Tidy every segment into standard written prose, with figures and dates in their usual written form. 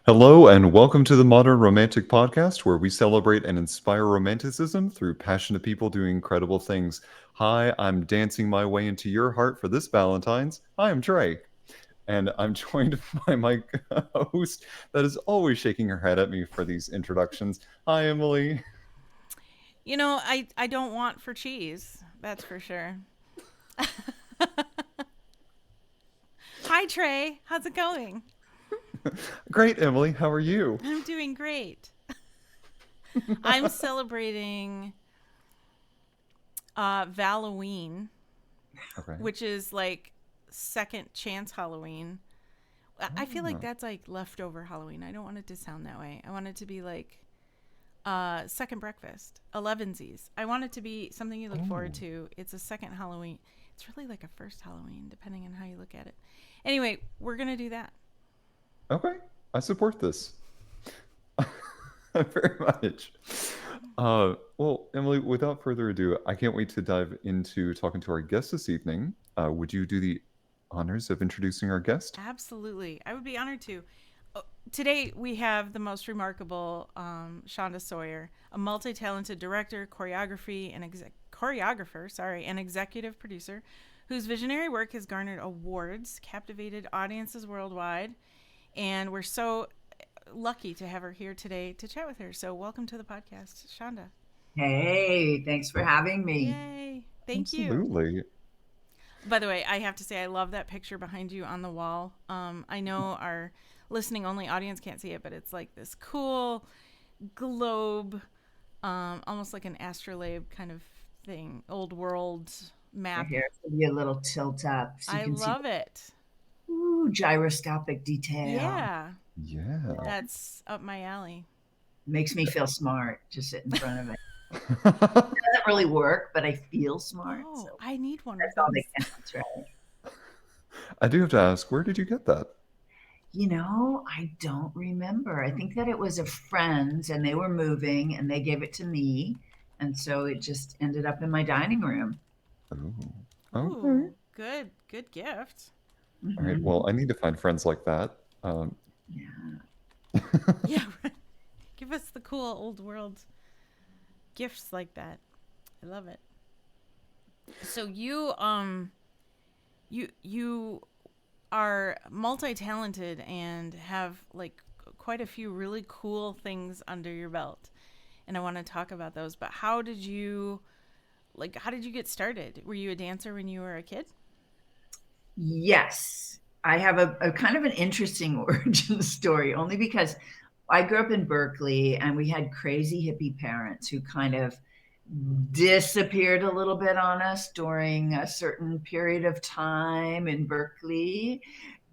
Hello, and welcome to the Modern Romantic Podcast, where we celebrate and inspire romanticism through passionate people doing incredible things. Hi, I'm dancing my way into your heart for this Valentine's. Hi, I'm Trey, and I'm joined by my host that is always shaking her head at me for these introductions. Hi, Emily. I don't want for cheese. That's for sure. Hi, Trey. How's it going? Great, Emily. How are you? I'm doing great. I'm celebrating Halloween, Okay. which is like second chance Halloween. I feel like Ah, that's like leftover Halloween. I don't want it to sound that way. I want it to be like second breakfast, elevensies. I want it to be something you look forward oh, to. It's a second Halloween. It's really like a first Halloween, depending on how you look at it. Anyway, we're gonna do that. okay. I support this very much. Well, Emily, without further ado, I can't wait to dive into talking to our guest this evening. Would you do the honors of introducing our guest? Absolutely. I would be honored to. Today, we have the most remarkable Shanda Sawyer, a multi talented director, choreographer, and executive producer whose visionary work has garnered awards, captivated audiences worldwide, and we're so lucky to have her here today to chat with her. So, welcome to the podcast, Shanda. Hey, thanks for having me. Yay. Thank you. Absolutely. By the way, I have to say I love that picture behind you on the wall. I know our listening only audience can't see it, but it's like this cool globe, almost like an astrolabe kind of thing, old world Right map. here, give you a little tilt up so you I can see love it. the gyroscopic detail. Yeah, Yeah. that's up my alley. Makes me feel smart to sit in front of it. Doesn't really work, but I feel smart, so Oh, I need one of that's all those. that counts, right? I do have to ask, where did you get that? I don't remember. I think that it was a friend's and they were moving and they gave it to me. And so it just ended up in my dining room. Oh, okay. Ooh, good gift. All right. Well, Hmm. I need to find friends like that. Yeah. Yeah, give us the cool old world gifts like that. I love it. So you are multi-talented and have like quite a few really cool things under your belt. And I want to talk about those, but how did you get started? Were you a dancer when you were a kid? Yes, I have a kind of an interesting origin story, only because I grew up in Berkeley and we had crazy hippie parents who kind of disappeared a little bit on us during a certain period of time in Berkeley.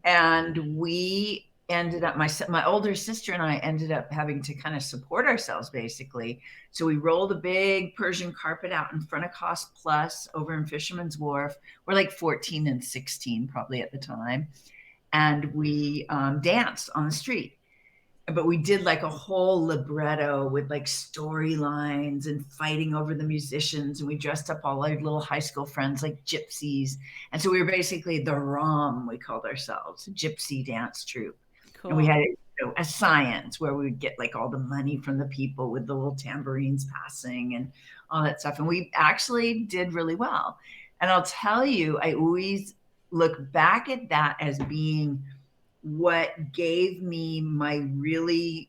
And we ended up my older sister and I ended up having to kind of support ourselves basically. So we rolled a big Persian carpet out in front of Cost Plus over in Fisherman's Wharf. We're like 14 and 16 probably at the time, and we danced on the street. But we did like a whole libretto with like storylines and fighting over the musicians, and we dressed up all our little high school friends like gypsies. And so we were basically the rom, we called ourselves, gypsy dance troupe. And we Cool. had a science where we would get like all the money from the people with the little tambourines passing and all that stuff, and we actually did really well. And I'll tell you, I always look back at that as being what gave me my really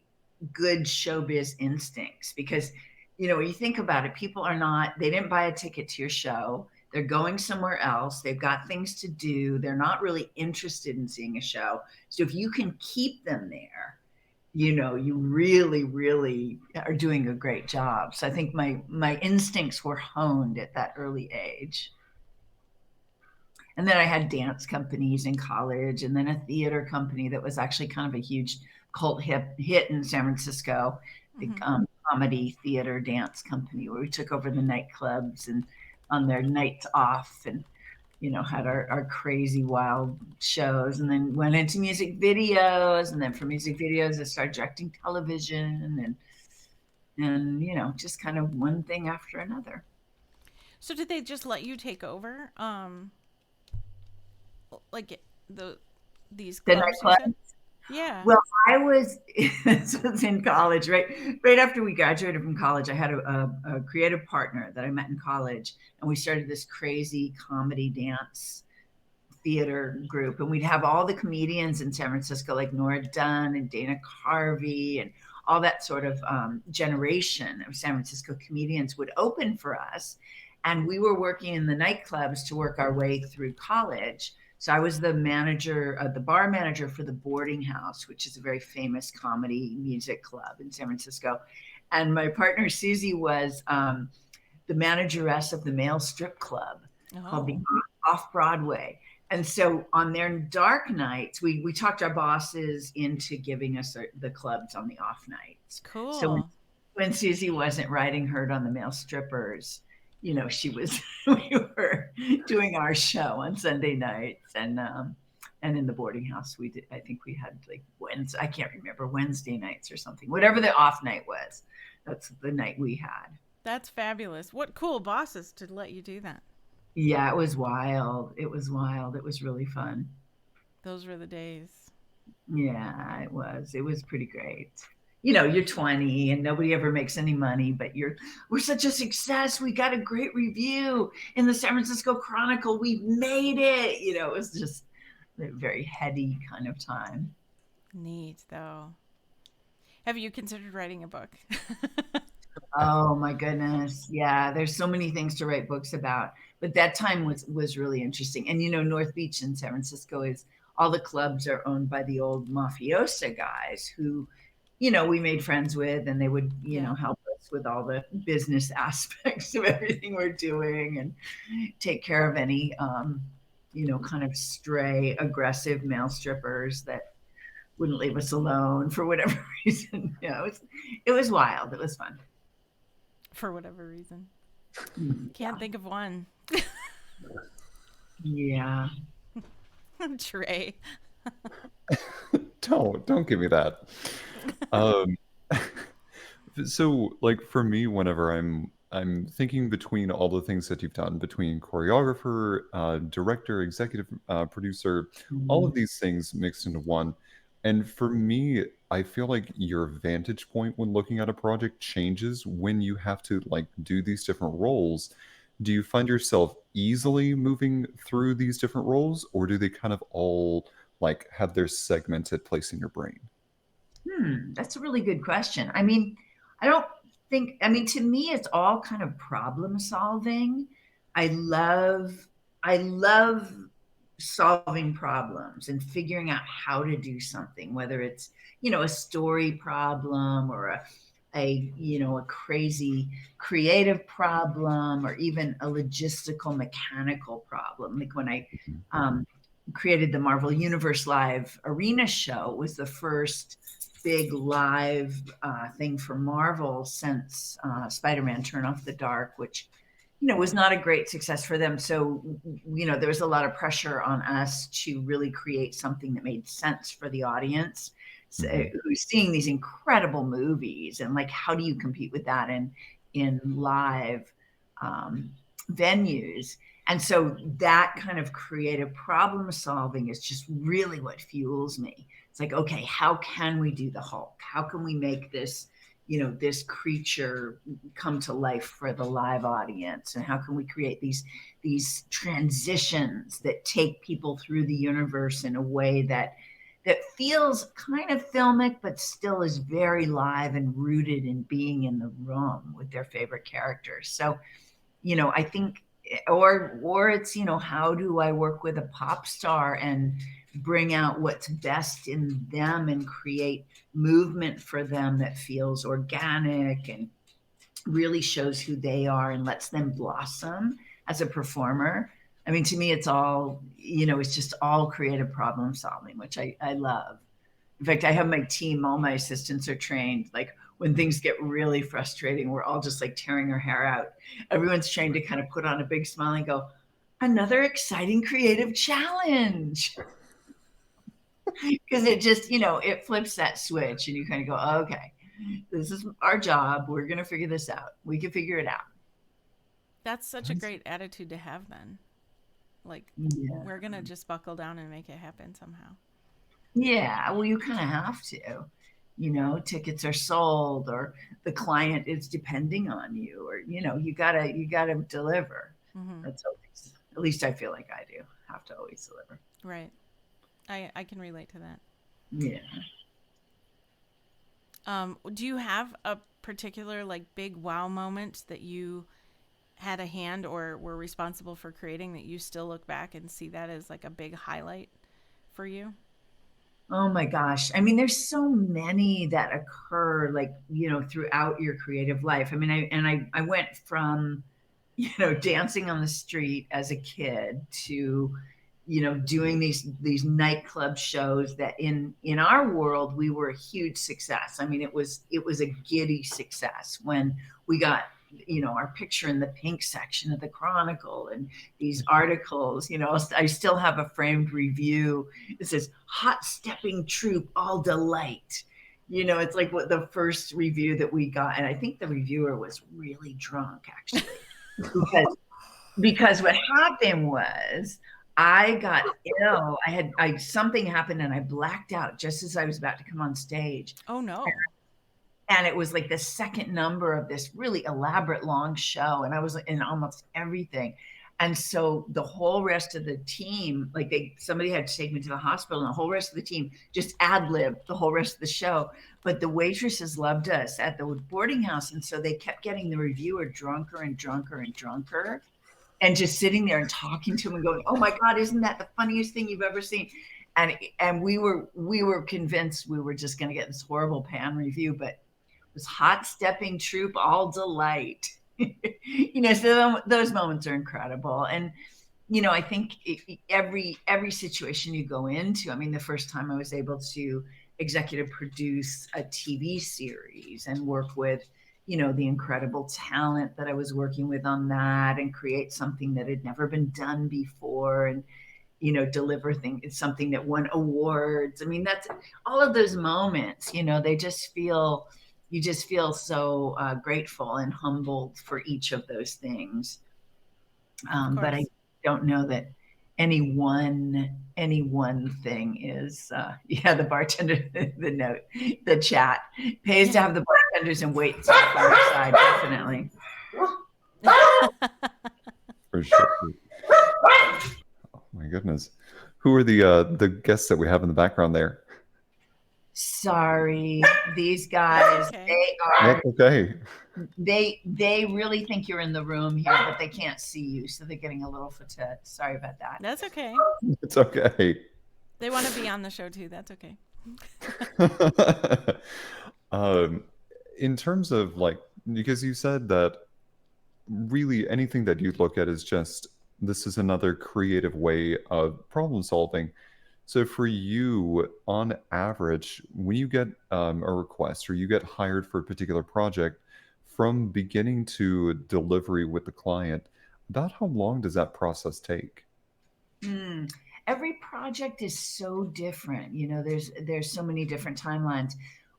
good showbiz instincts, because when you think about it, people are not, they didn't buy a ticket to your show, they're going somewhere else, they've got things to do, they're not really interested in seeing a show. So if you can keep them there, you really are doing a great job. So I think my instincts were honed at that early age. And then I had dance companies in college, and then a theater company that was actually kind of a huge cult hit in San Francisco, the Hmm. comedy theater dance company, where we took over the nightclubs and on their nights off, and had our crazy wild shows, and then went into music videos, and then from music videos I started directing television, and just kind of one thing after another. So did they just let you take over, like the these The clubs you said? nightclub. Yeah. Well, I was this was in college, right after we graduated from college. I had a creative partner that I met in college, and we started this crazy comedy dance theater group, and we'd have all the comedians in San Francisco, like Nora Dunn and Dana Carvey and all that sort of generation of San Francisco comedians would open for us. And we were working in the nightclubs to work our way through college. So I was the manager, the bar manager for the Boarding House, which is a very famous comedy music club in San Francisco. And my partner Susie was the manageress of the male strip club called the Oh, Off Broadway. And so on their dark nights, we talked our bosses into giving us the clubs on the off nights. So cool. when Susie wasn't riding herd on the male strippers, she was, we were doing our show on Sunday nights. And in the boarding house, we did, I think we had like Wednesday, I can't remember, Wednesday nights or something, whatever the off night was. That's the night we had. That's fabulous. What cool bosses to let you do that. Yeah, it was wild. It was wild. It was really fun. Those were the days. Yeah, it was. It was pretty great. You're 20 and nobody ever makes any money, but we're such a success. We got a great review in the San Francisco Chronicle. We made it. It was just a very heady kind of time. Neat, though. Have you considered writing a book? Oh my goodness. Yeah, there's so many things to write books about. But that time was really interesting. And North Beach in San Francisco is all the clubs are owned by the old mafiosa guys who, we made friends with, and they would, Yeah. help us with all the business aspects of everything we're doing and take care of any kind of stray aggressive male strippers that wouldn't leave us alone for whatever reason. It was wild. It was fun. For whatever reason. Mm, Can't think of one. yeah. Trey. Don't give me that. Um, so like for me, whenever I'm thinking between all the things that you've done, between choreographer, director, executive producer, all Mm, of these things mixed into one. And for me, I feel like your vantage point when looking at a project changes when you have to like do these different roles. Do you find yourself easily moving through these different roles, or do they kind of all like have their segmented place in your brain? that's a really good question. I mean, I don't to me, it's all kind of problem solving. I love, I love solving problems and figuring out how to do something, whether it's, a story problem or a crazy creative problem or even a logistical mechanical problem. Like when I Mhm. created the Marvel Universe Live Arena show, it was the first big live thing for Marvel since Spider-Man: Turn Off the Dark, which was not a great success for them. So there was a lot of pressure on us to really create something that made sense for the audience. So, Mhm. who's seeing these incredible movies, and like, how do you compete with that in live um, venues? And so that kind of creative problem solving is just really what fuels me. It's like, okay, how can we do the Hulk? How can we make this creature come to life for the live audience? And how can we create these transitions that take people through the universe in a way that feels kind of filmic, but still is very live and rooted in being in the room with their favorite characters. So, I think, or it's, how do I work with a pop star and bring out what's best in them and create movement for them that feels organic and really shows who they are and lets them blossom as a performer. I mean, to me, it's all, it's just all creative problem solving, which I love. In fact, I have my team, all my assistants are trained. Like when things get really frustrating, we're all just like tearing our hair out. Everyone's trained to kind of put on a big smile and go, another exciting creative challenge. Because it just, it flips that switch and you kind of go, oh, okay, this is our job. We're going to figure this out. We can figure it out. That's such a great attitude to have then. Like, Yeah. we're going to just buckle down and make it happen somehow. Yeah, well, you kind of have to. Tickets are sold, or the client is depending on you, or you gotta deliver. Hmm. That's always, at least I feel like I do have to always deliver. Right. I can relate to that. Yeah. Do you have a particular like big wow moment that you had a hand or were responsible for creating that you still look back and see that as like a big highlight for you? Oh my gosh. I mean, there's so many that occur, like, throughout your creative life. I mean, I went from, dancing on the street as a kid to, doing these nightclub shows that in our world we were a huge success. I mean, it was a giddy success when we got, our picture in the pink section of the Chronicle and these articles. I still have a framed review. It says hot stepping troupe, all delight. It's like what the first review that we got. And I think the reviewer was really drunk, actually, because what happened was I got ill. I something happened and I blacked out just as I was about to come on stage. Oh no. And it was like the second number of this really elaborate long show, and I was in almost everything. And so the whole rest of the team, like somebody had to take me to the hospital, and the whole rest of the team just ad-libbed the whole rest of the show. But the waitresses loved us at the boarding house, and so they kept getting the reviewer drunker and drunker and drunker, and just sitting there and talking to him and going, "Oh my God, isn't that the funniest thing you've ever seen?" And we were convinced we were just going to get this horrible pan review, but was hot stepping troupe, all delight. So those moments are incredible. And I think every situation you go into. I mean, the first time I was able to executive produce a TV series and work with the incredible talent that I was working with on that, and create something that had never been done before, and deliver it's something that won awards. I mean, that's all of those moments. They just feel you just feel so grateful and humbled for each of those things. Of But I course. don't know that any one thing is. Yeah, the bartender, the note, the chat pays to have the bartenders and waits on our side, definitely. For sure. Oh my goodness. Who are the guests that we have in the background there? Sorry, these guys, Okay. they That's are okay. they really think you're in the room here, but they can't see you, so they're getting a little fatigued. Sorry about that. That's okay. It's okay. They want to be on the show too. That's okay. um, in terms of like, because you said that really anything that you look at is just this is another creative way of problem solving. So for you, on average, when you get a request or you get hired for a particular project, from beginning to delivery with the client, about how long does that process take? Mm. Every project is so different. There's so many different timelines.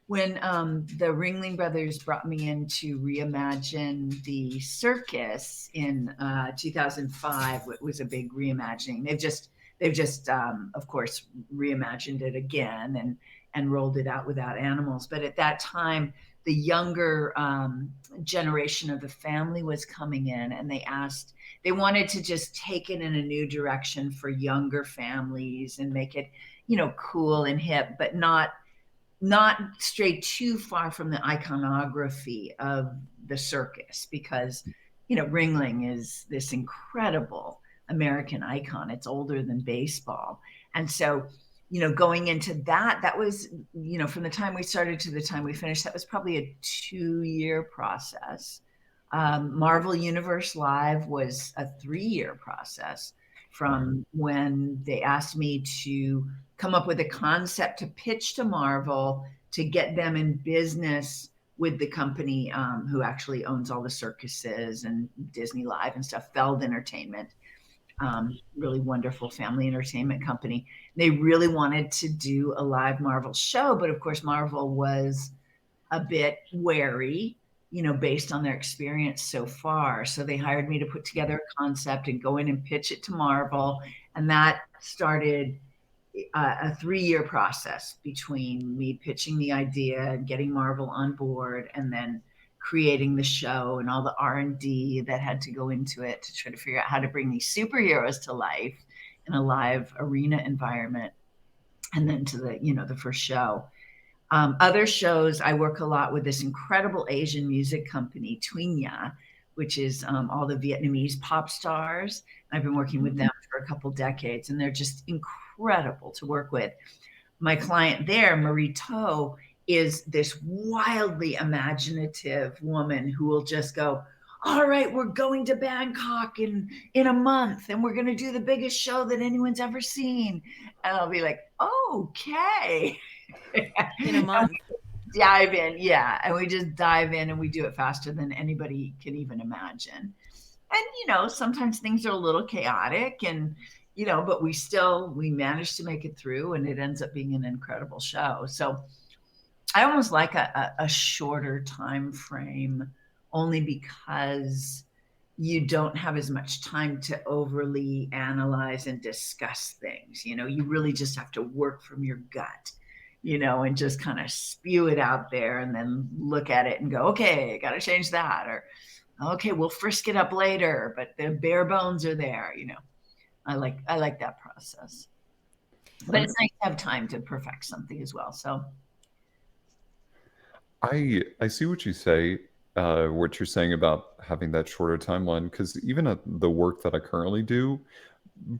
When the Ringling Brothers brought me in to reimagine the circus in 2005, it was a big reimagining. They've just of course reimagined it again and rolled it out without animals. But at that time, the younger generation of the family was coming in, and they wanted to just take it in a new direction for younger families and make it, cool and hip, but not stray too far from the iconography of the circus, because Ringling is this incredible American icon. It's older than baseball. And so going into that was, from the time we started to the time we finished, that was probably a 2-year process. Marvel Universe Live was a 3-year process from when they asked me to come up with a concept to pitch to Marvel to get them in business with the company who actually owns all the circuses and Disney Live and stuff, Feld Entertainment. Really wonderful family entertainment company. They really wanted to do a live Marvel show, but of course, Marvel was a bit wary, based on their experience so far. So they hired me to put together a concept and go in and pitch it to Marvel. And that started a 3-year process between me pitching the idea and getting Marvel on board, and then creating the show and all the R&D that had to go into it to try to figure out how to bring these superheroes to life in a live arena environment, and then to the first show. Other shows, I work a lot with this incredible Asian music company, Tuinya, which is all the Vietnamese pop stars. I've been working with them for a couple decades, and they're just incredible to work with. My client there, Marie To, is this wildly imaginative woman who will just go, all right, we're going to Bangkok in a month, and we're going to do the biggest show that anyone's ever seen. And I'll be like, okay. In a month. Dive in, yeah. And we just dive in, and we do it faster than anybody can even imagine. And, sometimes things are a little chaotic, and, but we manage to make it through, and it ends up being an incredible show. So I almost like a shorter time frame, only because you don't have as much time to overly analyze and discuss things. You really just have to work from your gut, and just kind of spew it out there, and then look at it and go, okay, I got to change that, or okay, we'll frisk it up later, but the bare bones are there. I like that process, but it's nice to have time to perfect something as well. So I see what you say, what you're saying about having that shorter timeline, because even at the work that I currently do,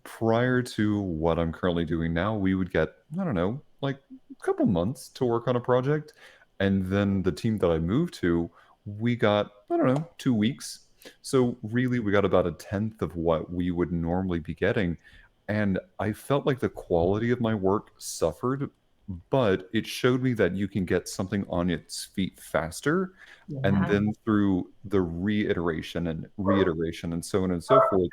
prior to what I'm currently doing now, we would get, I don't know, like a couple months to work on a project. And then the team that I moved to, we got, I don't know, 2 weeks. So really, we got about a tenth of what we would normally be getting. And I felt like the quality of my work suffered, but it showed me that you can get something on its feet faster. And yeah. then through the reiteration and so on and so forth,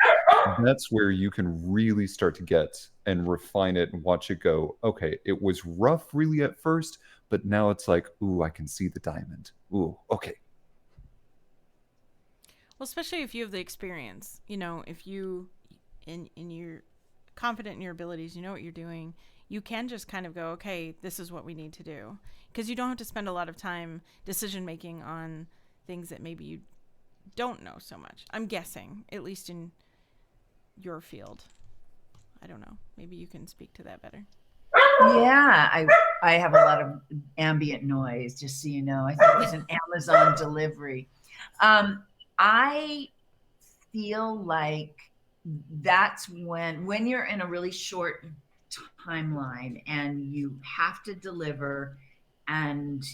that's where you can really start to get and refine it and watch it go, okay, it was rough really at first, but now it's like, ooh, I can see the diamond. Ooh, okay. Well, especially if you have the experience, if you in you're confident in your abilities, you know what you're doing, you can just kind of go, okay, this is what we need to do, because you don't have to spend a lot of time decision making on things that maybe you don't know so much. I'm guessing, at least in your field. I don't know. Maybe you can speak to that better. Yeah, I have a lot of ambient noise, just so you know. I think it was an Amazon delivery. I feel like that's when you're in a really short timeline and you have to deliver, and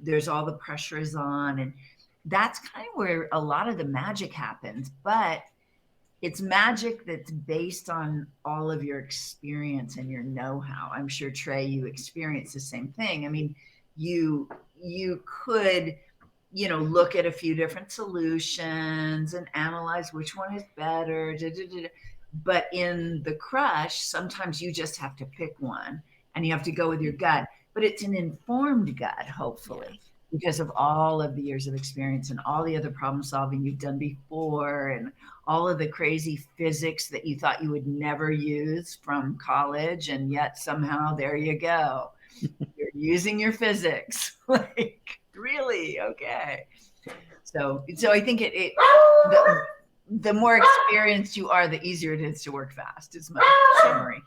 there's all the pressure is on, and that's kind of where a lot of the magic happens. But it's magic that's based on all of your experience and your know-how. I'm sure, Trey, you experience the same thing. I mean, you could look at a few different solutions and analyze which one is better. But in the crush, sometimes you just have to pick one, and you have to go with your gut. But it's an informed gut, hopefully, because of all of the years of experience and all the other problem solving you've done before, and all of the crazy physics that you thought you would never use from college, and yet somehow there you go. You're using your physics. Like, really? Okay. So I think the more experienced you are, the easier it is to work fast, is my summary.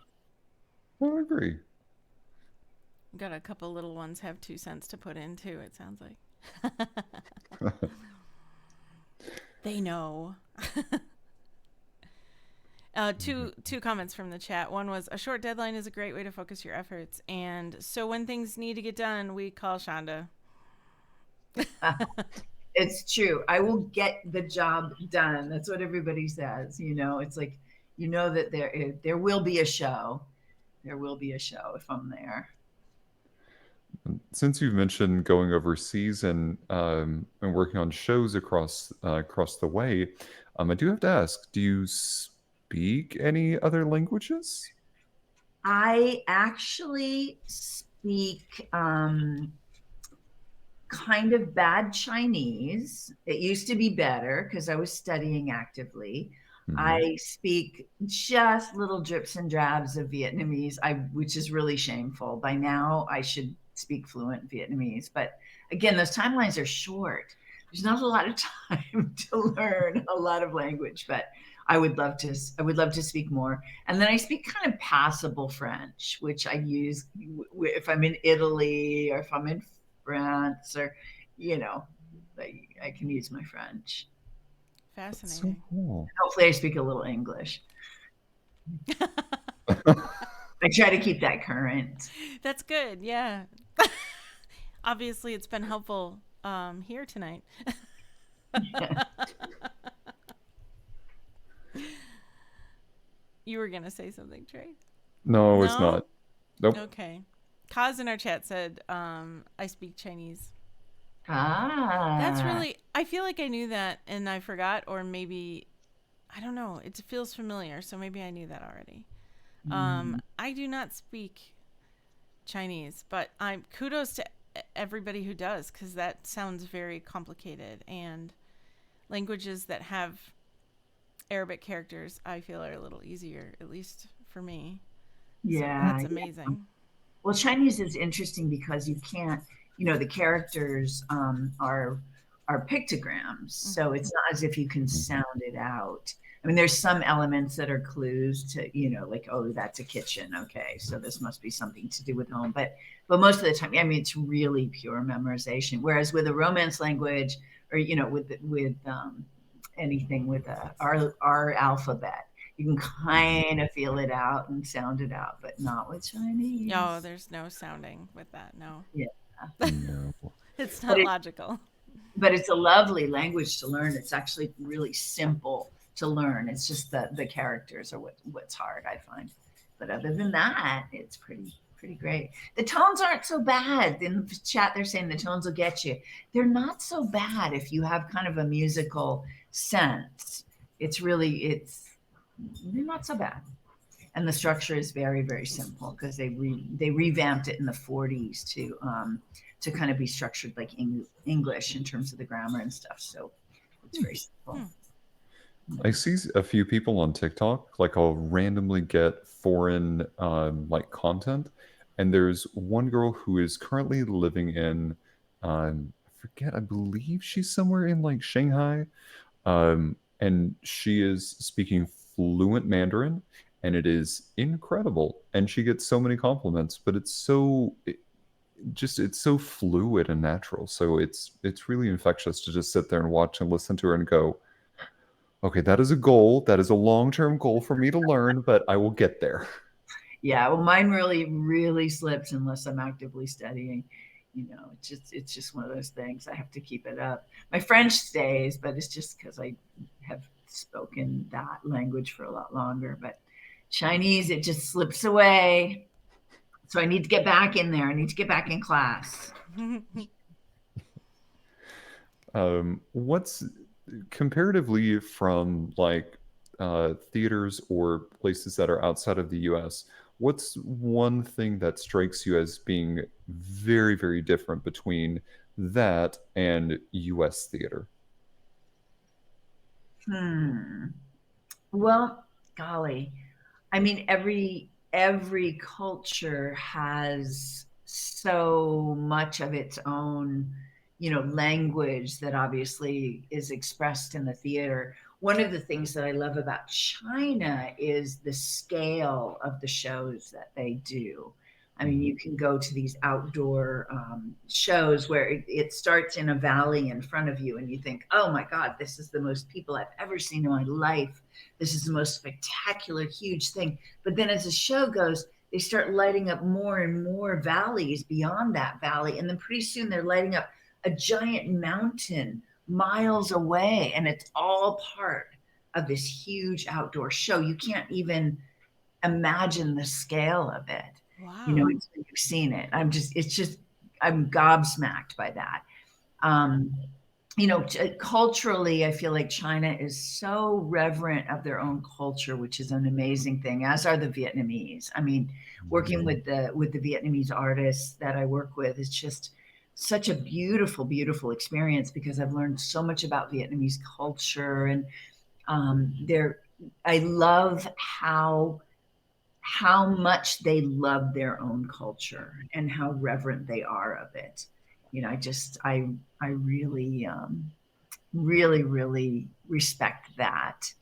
I agree. Got a couple little ones have 2 cents to put in too, it sounds like. They know. Two comments from the chat. One was, a short deadline is a great way to focus your efforts. And so when things need to get done, we call Shanda. It's true. I will get the job done. That's what everybody says. It's like, that there will be a show. There will be a show if I'm there. Since you've mentioned going overseas and working on shows across the way, I do have to ask: do you speak any other languages? I actually speak kind of bad Chinese. It used to be better because I was studying actively. Mhm. I speak just little drips and drabs of Vietnamese, which is really shameful. By now, I should speak fluent Vietnamese, but again, those timelines are short. There's not a lot of time to learn a lot of language, but I would love to. I would love to speak more. And then I speak kind of passable French, which I use if I'm in Italy or if I'm in France, or you know, I can use my French. That's so Fascinating. cool. Hopefully, I speak a little English. I try to keep that current. That's good. Yeah. Obviously, it's been helpful here tonight. You were gonna say something, Trey? No, it's No. not. Nope. Okay. Kaz in our chat said, "I speak Chinese." That's Ah, really. I feel like I knew that and I forgot, or maybe I don't know. It feels familiar, so maybe I knew that already. mm, I do not speak Chinese, but I'm kudos to everybody who does because that sounds very complicated. And languages that have Arabic characters, I feel are a little easier, at least for me. So yeah, that's yeah. amazing. Well, Chinese is interesting because you can't, the characters are pictograms, so Hmm. it's not as if you can Mhm. sound it out. I mean, there's some elements that are clues to, like, oh, that's a kitchen. Okay, so this must be something to do with home. But most of the time, I mean, it's really pure memorization. Whereas with a Romance language, or with anything with our alphabet, you can Mhm. kind of feel it out and sound it out, but not with Oh, Chinese. there's no sounding with that. No, Yeah. No. it's But not it logical. but it's a lovely language to learn. It's actually really simple to learn. It's just the characters are what's hard, I find. But other than that, it's pretty great. The tones aren't so bad. In the chat, they're saying the tones will get you. They're not so bad if you have kind of a musical sense. It's they're not so bad. And the structure is very very simple because they revamped it in the 40s to kind of be structured like English in terms of the grammar and stuff. So it's very simple. Hmm. I see a few people on TikTok, like I'll randomly get foreign like content, and there's one girl who is currently living in I forget, I believe she's somewhere in like Shanghai, and she is speaking fluent Mandarin, and it is incredible, and she gets so many compliments, but it's so fluid and natural, so it's really infectious to just sit there and watch and listen to her and go, okay, that is a goal. That is a long-term goal for me to learn, but I will get there. Yeah, well, mine really really slips unless I'm actively studying. It's just one of those things. I have to keep it up. My French stays, but it's just because I have spoken that language for a lot longer. But Chinese, it just slips away. So I need to get back in there. I need to get back in class. What's comparatively from like theaters or places that are outside of the US, what's one thing that strikes you as being very, very different between that and US theater? Hmm. Well, golly, I mean, every culture has so much of its own, language that obviously is expressed in the theater. One of the things that I love about China is the scale of the shows that they do. I mean, Mhm. you can go to these outdoor shows where it starts in a valley in front of you, and you think, oh my God, this is the most people I've ever seen in my life. This is the most spectacular, huge thing. But then as the show goes, they start lighting up more and more valleys beyond that valley. And then pretty soon they're lighting up a giant mountain miles away. And it's all part of this huge outdoor show. You can't even imagine the scale of it. Wow. You've seen it. I'm gobsmacked by that. Um, culturally, I feel like China is so reverent of their own culture, which is an amazing thing, as are the Vietnamese. I mean, working Mhm. with the Vietnamese artists that I work with is just such a beautiful, beautiful experience because I've learned so much about Vietnamese culture and I love how much they love their own culture and how reverent they are of it. You know, I really really respect that.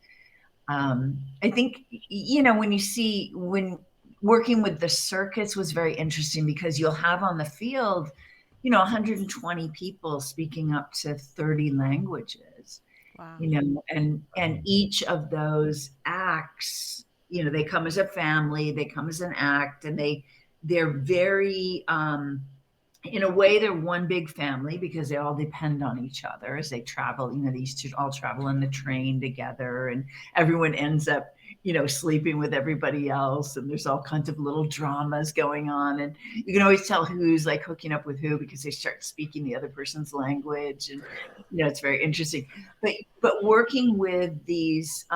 I think, you know, when working with the circus was very interesting because you'll have on the field, you know, 120 people speaking up to 30 languages, Wow. you know, and each of those acts, you know, they come as a family, they come as an act, and they're very in a way they're one big family because they all depend on each other as they travel. You know, these two all travel in the train together, and everyone ends up, you know, sleeping with everybody else, and there's all kinds of little dramas going on, and you can always tell who's like hooking up with who because they start speaking the other person's language, and you know, it's very interesting. But working with these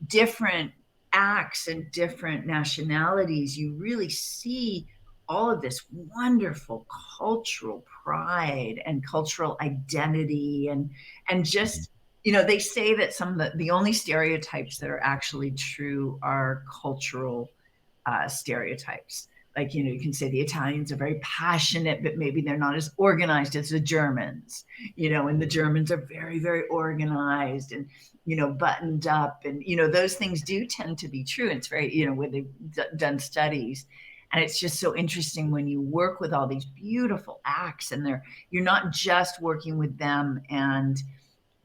different acts and different nationalities, you really see all of this wonderful cultural pride and cultural identity, and Mhm. just, you know, they say that some of the only stereotypes that are actually true are cultural stereotypes. Like, you know, you can say the Italians are very passionate, but maybe they're not as organized as the Germans, you know, and the Germans are very, very organized and, you know, buttoned up. And, you know, those things do tend to be true. It's very, you know, where they've done studies. And it's just so interesting when you work with all these beautiful acts and you're not just working with them and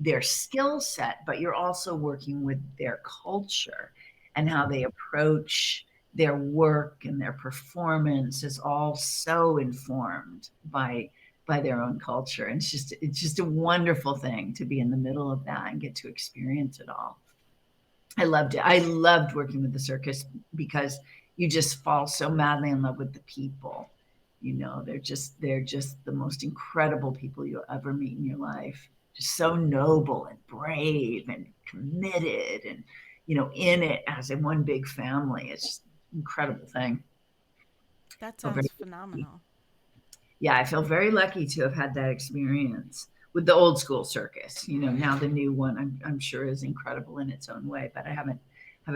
their skill set, but you're also working with their culture and how they approach their work, and their performance is all so informed by their own culture. And it's just a wonderful thing to be in the middle of that and get to experience it all. I loved it. I loved working with the circus because you just fall so madly in love with the people. You know, they're just the most incredible people you'll ever meet in your life. Just so noble and brave and committed and, you know, in it as in one big family. It's just an incredible thing. That So very sounds phenomenal. Yeah, I feel very lucky to have had that experience with the old school circus. You know, now the new one I'm sure is incredible in its own way, but I haven't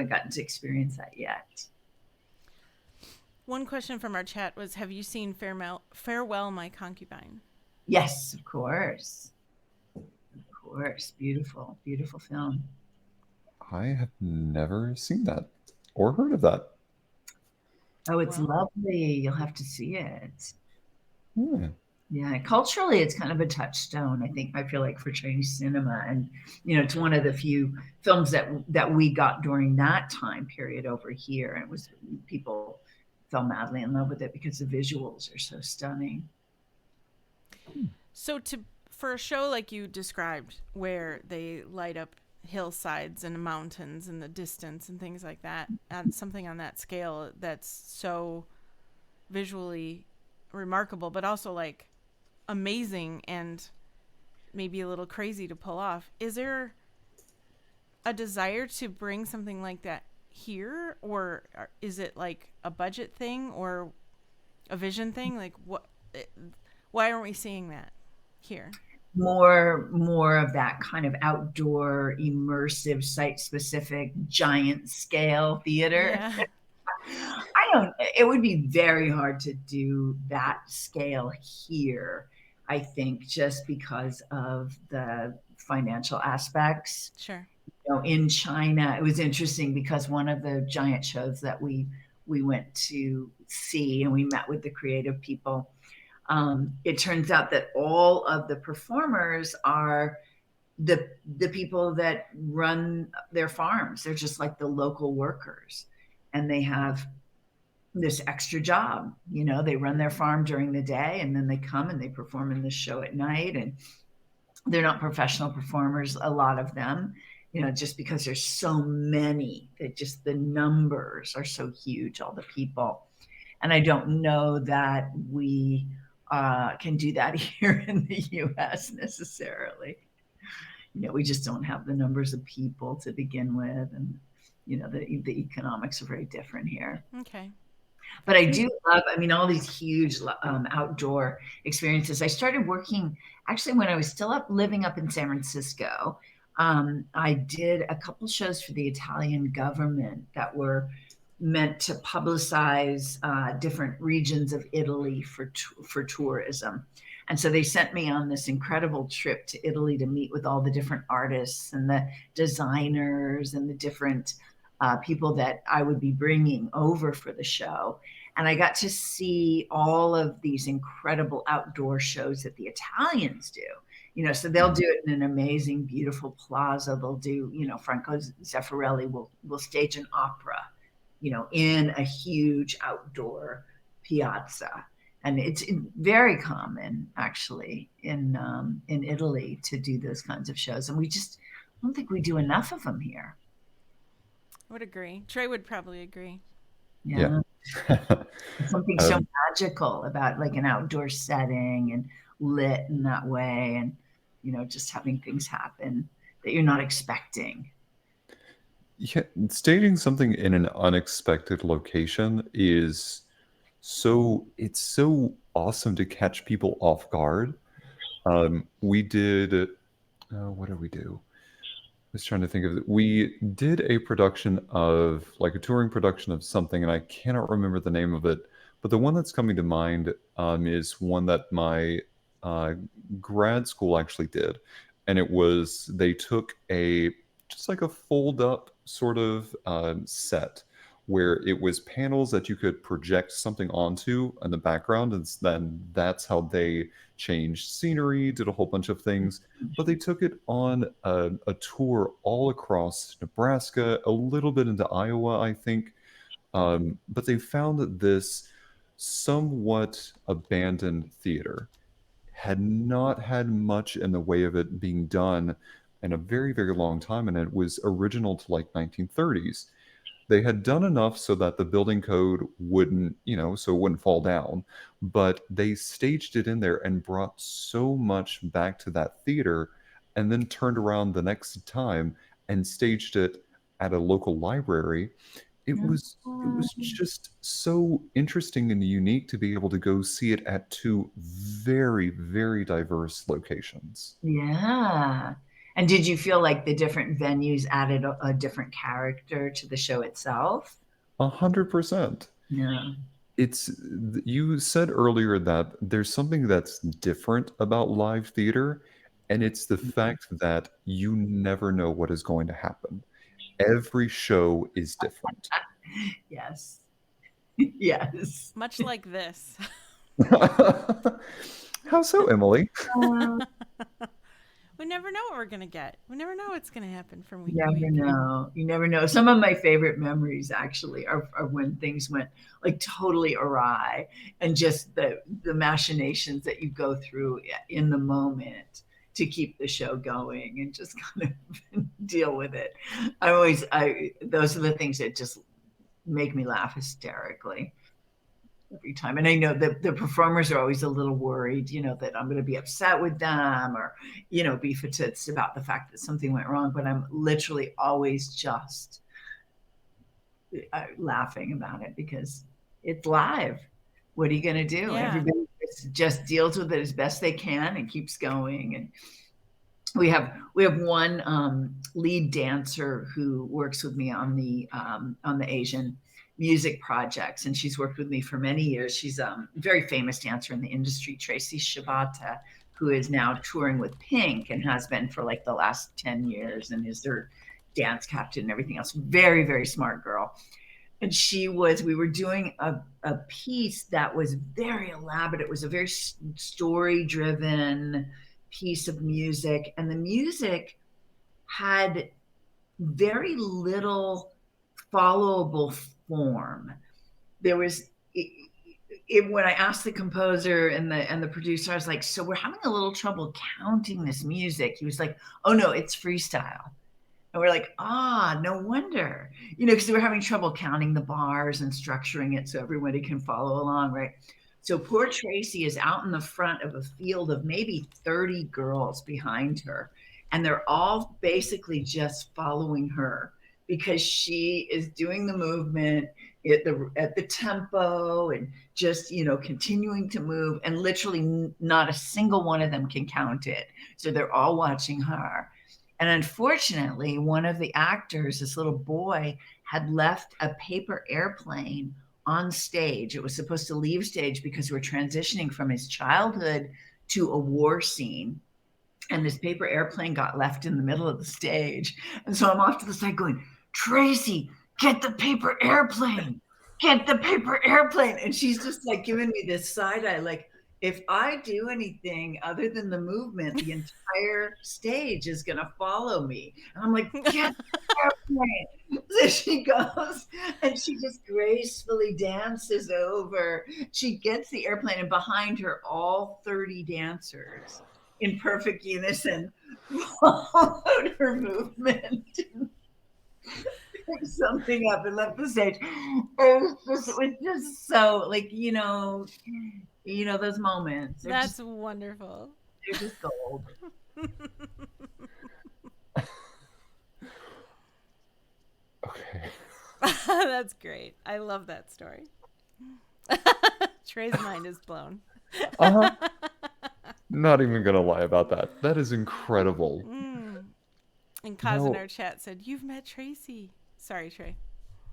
gotten to experience that yet. One question from our chat was, have you seen Farewell My Concubine? Yes, of course. Of course. Beautiful, beautiful film. I have never seen that or heard of that. Oh, it's Well, lovely. You'll have to see it. Yeah. Yeah, culturally, it's kind of a touchstone. I think I feel like for Chinese cinema, and you know, it's one of the few films that we got during that time period over here, and it was people fell madly in love with it because the visuals are so stunning. so to for a show like you described, where they light up hillsides and mountains in the distance and things like that, and something on that scale that's so visually remarkable, but also like amazing and maybe a little crazy to pull off. Is there a desire to bring something like that here, or is it like a budget thing or a vision thing? Like what? Why aren't we seeing that here? More of that kind of outdoor, immersive, site specific, giant scale theater. Yeah, I don't, it would be very hard to do that scale here, I think, just because of the financial aspects. sure. You know, in China, it was interesting because one of the giant shows that we went to see and we met with the creative people. It turns out that all of the performers are the people that run their farms. They're just like the local workers, and they have this extra job. You know, they run their farm during the day and then they come and they perform in the show at night. And they're not professional performers, a lot of them, you know, just because there's so many, that just the numbers are so huge, all the people. And I don't know that we can do that here in the US necessarily. You know, we just don't have the numbers of people to begin with. And, you know, the economics are very different here. Okay. But I do love, I mean, all these huge outdoor experiences. I started working actually when I was still living up in San Francisco. I did a couple shows for the Italian government that were meant to publicize different regions of Italy for tourism. And so they sent me on this incredible trip to Italy to meet with all the different artists and the designers and the different people that I would be bringing over for the show. And I got to see all of these incredible outdoor shows that the Italians do. So they'll do it in an amazing, beautiful plaza. They'll do, Franco Zeffirelli will stage an opera, in a huge outdoor piazza. And it's very common, actually, in Italy to do those kinds of shows. And I don't think we do enough of them here. I would agree. Trey would probably agree. Yeah. Something so magical about like an outdoor setting and lit in that way, and just having things happen that you're not expecting. Yeah, staging something in an unexpected location is it's so awesome to catch people off guard. We did, what did we do? I was trying to think of it. We did a production of like a touring production of something, and I cannot remember the name of it. But the one that's coming to mind is one that my uh, grad school actually did, and they took just like a fold up sort of set where it was panels that you could project something onto in the background, and then that's how they changed scenery, did a whole bunch of things. But they took it on a tour all across Nebraska, a little bit into Iowa, I think. But they found that this somewhat abandoned theater had not had much in the way of it being done in a very, very long time, and it was original to like 1930s. They had done enough so that the building code wouldn't, so it wouldn't fall down, but they staged it in there and brought so much back to that theater, and then turned around the next time and staged it at a local library. It was just so interesting and unique to be able to go see it at two very, very diverse locations. Yeah. And did you feel like the different venues added a different character to the show itself? 100%. Yeah. It's You said earlier that there's something that's different about live theater, and it's the fact that you never know what is going to happen. Every show is different. Yes. Yes. Much like this. How so, Emily? We never know what we're going to get. We never know what's going to happen from week You to never week. know. You never know. Some of my favorite memories actually are when things went like totally awry, and just the machinations that you go through in the moment to keep the show going and just kind of deal with it. Those are the things that just make me laugh hysterically every time. And I know that the performers are always a little worried, that I'm going to be upset with them or, be fatigued about the fact that something went wrong. But I'm literally always just laughing about it because it's live. What are you going to do? Yeah. Everybody just deals with it as best they can and keeps going. And we have one lead dancer who works with me on the Asian music projects, and she's worked with me for many years. She's a very famous dancer in the industry, Tracy Shibata, who is now touring with Pink and has been for like the last 10 years and is their dance captain and everything else. Very, very smart girl. And we were doing a piece that was very elaborate. It was a very story driven piece of music, and the music had very little followable form. There was when I asked the composer and the producer, I was like, so we're having a little trouble counting this music. He was like, oh no, it's freestyle. And we're like, no wonder, because they were having trouble counting the bars and structuring it so everybody can follow along, right? So poor Tracy is out in the front of a field of maybe 30 girls behind her, and they're all basically just following her because she is doing the movement at the tempo and just continuing to move, and literally not a single one of them can count it. So they're all watching her. And unfortunately, one of the actors, this little boy, had left a paper airplane on stage. It was supposed to leave stage because we're transitioning from his childhood to a war scene. And this paper airplane got left in the middle of the stage. And so I'm off to the side going, Tracy, get the paper airplane, get the paper airplane. And she's just like giving me this side eye, like, if I do anything other than the movement, the entire stage is going to follow me. And I'm like, get the airplane. So she goes and she just gracefully dances over. She gets the airplane, and behind her, all 30 dancers in perfect unison followed her movement, picked something up and left the stage. It was just so, like, those moments. That's wonderful. They're just gold. Okay. That's great. I love that story. Trey's mind is blown. Uh-huh. Not even gonna lie about that. That is incredible. And Kaz in our chat said, "You've met Tracy." Sorry, Trey.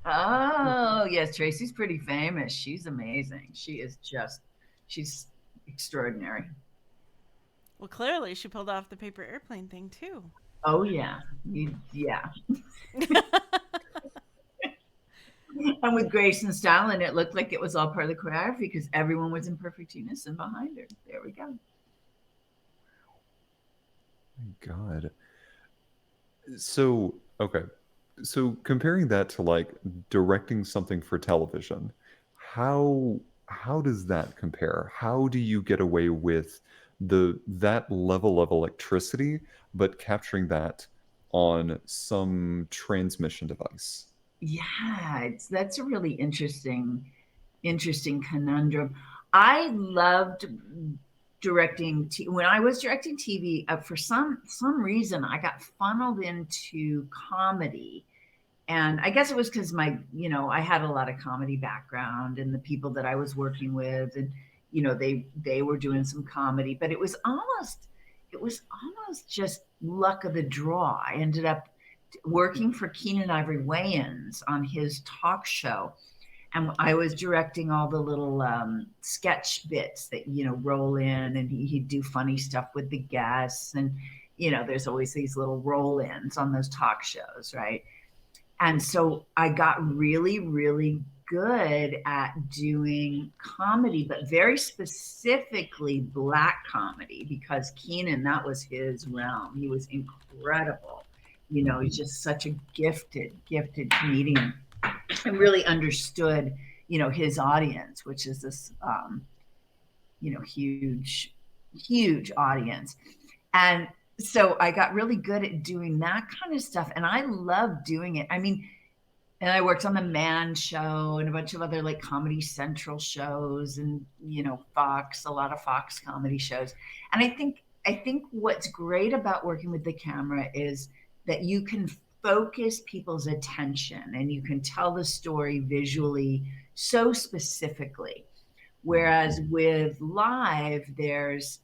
Oh, yes. Tracy's pretty famous. She's amazing. She's extraordinary. Well, clearly she pulled off the paper airplane thing too. Oh, yeah. Yeah. And with grace and style, and it looked like it was all part of the choreography because everyone was in perfect unison behind her. There we go. God. So, okay. So comparing that to like directing something for television, how does that compare? How do you get away with that level of electricity, but capturing that on some transmission device? Yeah, that's a really interesting conundrum. I loved directing when I was directing TV. For some reason, I got funneled into comedy, and I guess it was because I had a lot of comedy background, and the people that I was working with, and they were doing some comedy, but it was almost just luck of the draw. I ended up working for Keenan Ivory Wayans on his talk show. And I was directing all the little sketch bits that, roll in, and he'd do funny stuff with the guests. And, there's always these little roll-ins on those talk shows, right? And so I got really, really good at doing comedy, but very specifically Black comedy, because Keenan, that was his realm. He was incredible. He's just such a gifted comedian, and really understood, his audience, which is this, huge audience. And so I got really good at doing that kind of stuff. And I love doing it. I mean, and I worked on the Man Show and a bunch of other like Comedy Central shows, and, a lot of Fox comedy shows. And I think what's great about working with the camera is that you can focus people's attention and you can tell the story visually so specifically. Whereas with live, there's,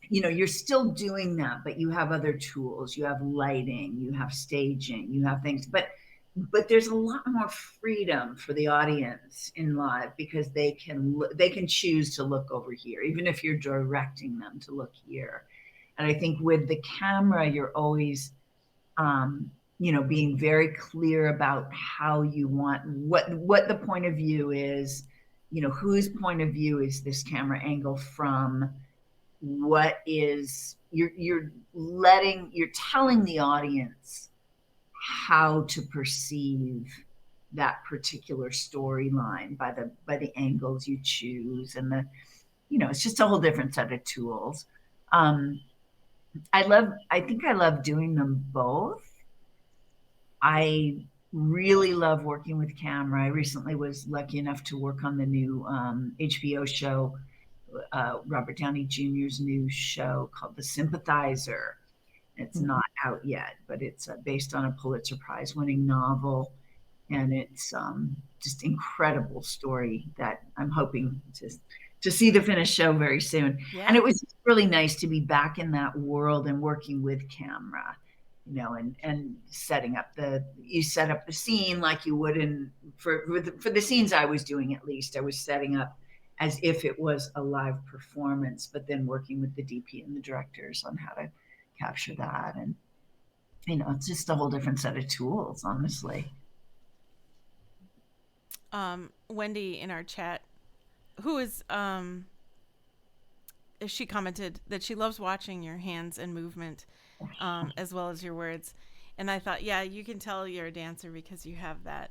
you're still doing that, but you have other tools. You have lighting, you have staging, you have things, but there's a lot more freedom for the audience in live, because they can choose to look over here, even if you're directing them to look here. And I think with the camera, you're always being very clear about how you want, what the point of view is, whose point of view is this camera angle from, what is, you're telling the audience how to perceive that particular storyline by the angles you choose, and it's just a whole different set of tools. I think I love doing them both. I really love working with camera. I recently was lucky enough to work on the new HBO show, Robert Downey Jr.'s new show called The Sympathizer. It's not out yet, but it's based on a Pulitzer Prize winning novel. And it's just incredible story that I'm hoping to see the finished show very soon. Yeah. And it was really nice to be back in that world and working with camera. and you set up the scene like you would for the scenes I was doing. At least I was setting up as if it was a live performance, but then working with the DP and the directors on how to capture that. And it's just a whole different set of tools, honestly. Wendy in our chat, who is she commented that she loves watching your hands and movement, as well as your words. And I thought, yeah, you can tell you're a dancer because you have that.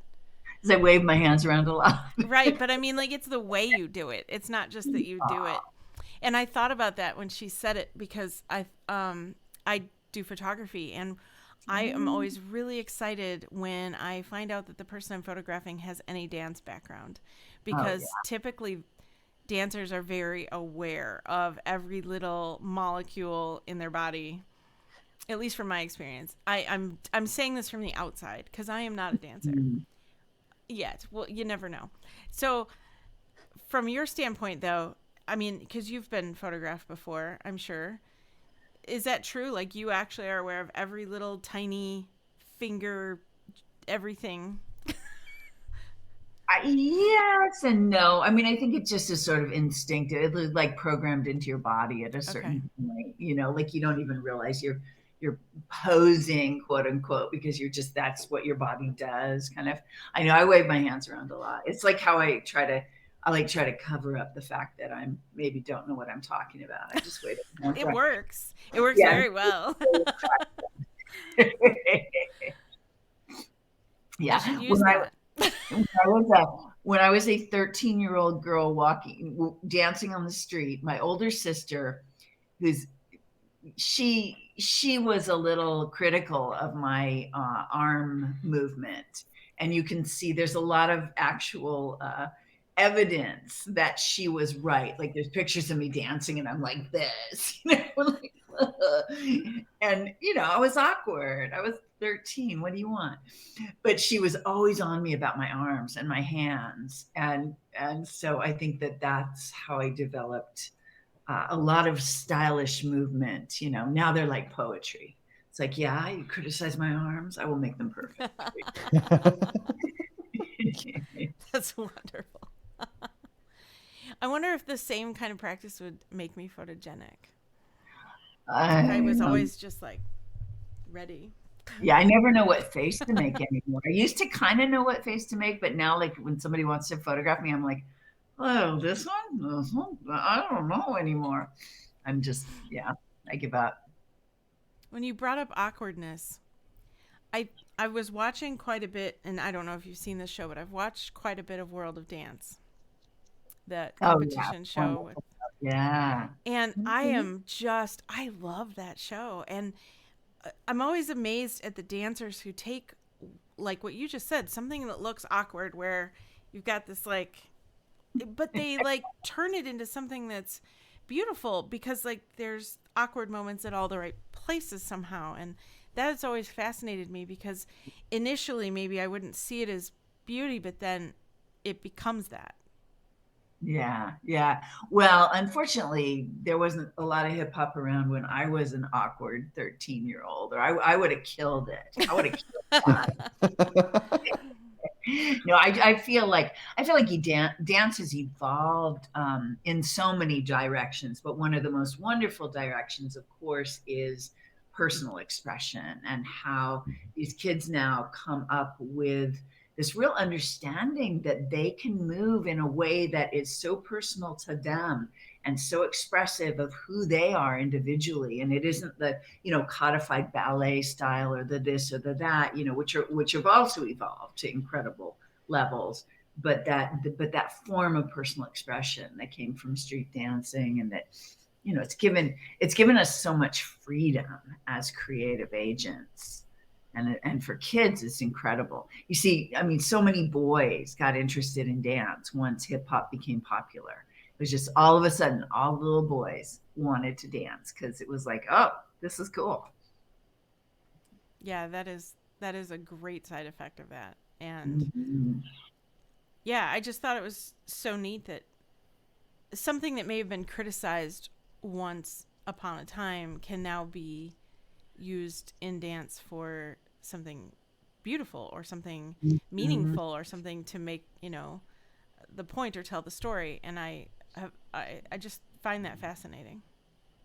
Because I wave my hands around a lot. Right, but I mean, like, it's the way you do it. It's not just that you do it. And I thought about that when she said it, because I do photography, and I am always really excited when I find out that the person I'm photographing has any dance background, because typically dancers are very aware of every little molecule in their body. At least from my experience. I'm saying this from the outside because I am not a dancer yet. Well, you never know. So from your standpoint, though, I mean, because you've been photographed before, I'm sure. Is that true? Like, you actually are aware of every little tiny finger, everything? Yes and no. I mean, I think it just is sort of instinctive. It's like programmed into your body at a certain point. Like you don't even realize you're posing, quote unquote, because that's what your body does. Kind of. I know I wave my hands around a lot. It's like how I try to cover up the fact that I'm maybe don't know what I'm talking about. I just wave my hands It around. works. It works very well. Yeah. You should use that. When I was a 13-year-old girl dancing on the street, my older sister, she was a little critical of my arm movement, and you can see there's a lot of actual evidence that she was right. Like, there's pictures of me dancing and I'm like this, like, and I was awkward. I was 13. What do you want? But she was always on me about my arms and my hands, and so I think that's how I developed a lot of stylish movement. Now they're like poetry. It's like, yeah, you criticize my arms, I will make them perfect. That's wonderful. I wonder if the same kind of practice would make me photogenic. I was always just like ready. Yeah, I never know what face to make anymore. I used to kind of know what face to make, but now, like, when somebody wants to photograph me, I'm like, oh, this one? I don't know anymore. I'm just, I give up. When you brought up awkwardness, I was watching quite a bit, and I don't know if you've seen this show, but I've watched quite a bit of World of Dance, that competition show. Yeah. And I love that show. And I'm always amazed at the dancers who take, like what you just said, something that looks awkward, where you've got this, like, but they like turn it into something that's beautiful, because like there's awkward moments at all the right places somehow. And that has always fascinated me, because initially maybe I wouldn't see it as beauty, but then it becomes that. Yeah, yeah. Well, unfortunately, there wasn't a lot of hip hop around when I was an awkward 13-year-old, or I would have killed it. I would have killed that. No, I feel like dance has evolved in so many directions, but one of the most wonderful directions, of course, is personal expression, and how these kids now come up with this real understanding that they can move in a way that is so personal to them and so expressive of who they are individually. And it isn't the, codified ballet style, or the this or the that, which have also evolved to incredible levels. But that form of personal expression that came from street dancing, and that, it's given us so much freedom as creative agents. And for kids, it's incredible. You see, I mean, so many boys got interested in dance once hip hop became popular. It was just all of a sudden, all the little boys wanted to dance, because it was like, oh, this is cool. Yeah, that is a great side effect of that. And yeah, I just thought it was so neat that something that may have been criticized once upon a time can now be, used in dance for something beautiful or something Mhm. meaningful or something to make, the point or tell the story. And I just find that fascinating.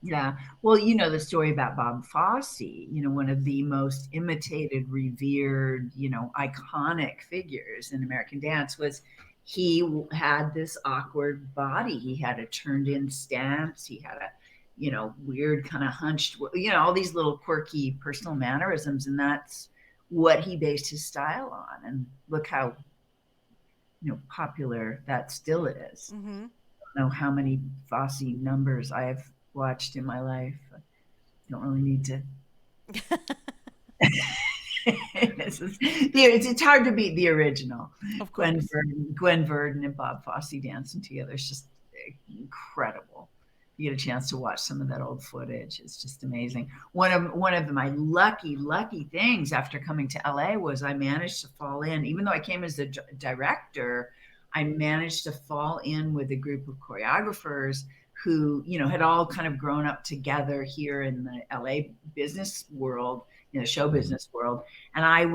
Yeah. Well, you know the story about Bob Fosse, one of the most imitated, revered, iconic figures in American dance was he had this awkward body. He had a turned in stance. He had a, weird kind of hunched, all these little quirky personal mannerisms. And that's what he based his style on. And look how, popular that still is. Mm-hmm. I don't know how many Fosse numbers I've watched in my life. I don't really need to. It's hard to beat the original. Of course. Gwen Verdon and Bob Fosse dancing together is just incredible. You get a chance to watch some of that old footage. It's just amazing. One of my lucky things after coming to LA was I managed to fall in, even though I came as the director, I managed to fall in with a group of choreographers who, had all kind of grown up together here in the LA business world, in the show business world. And I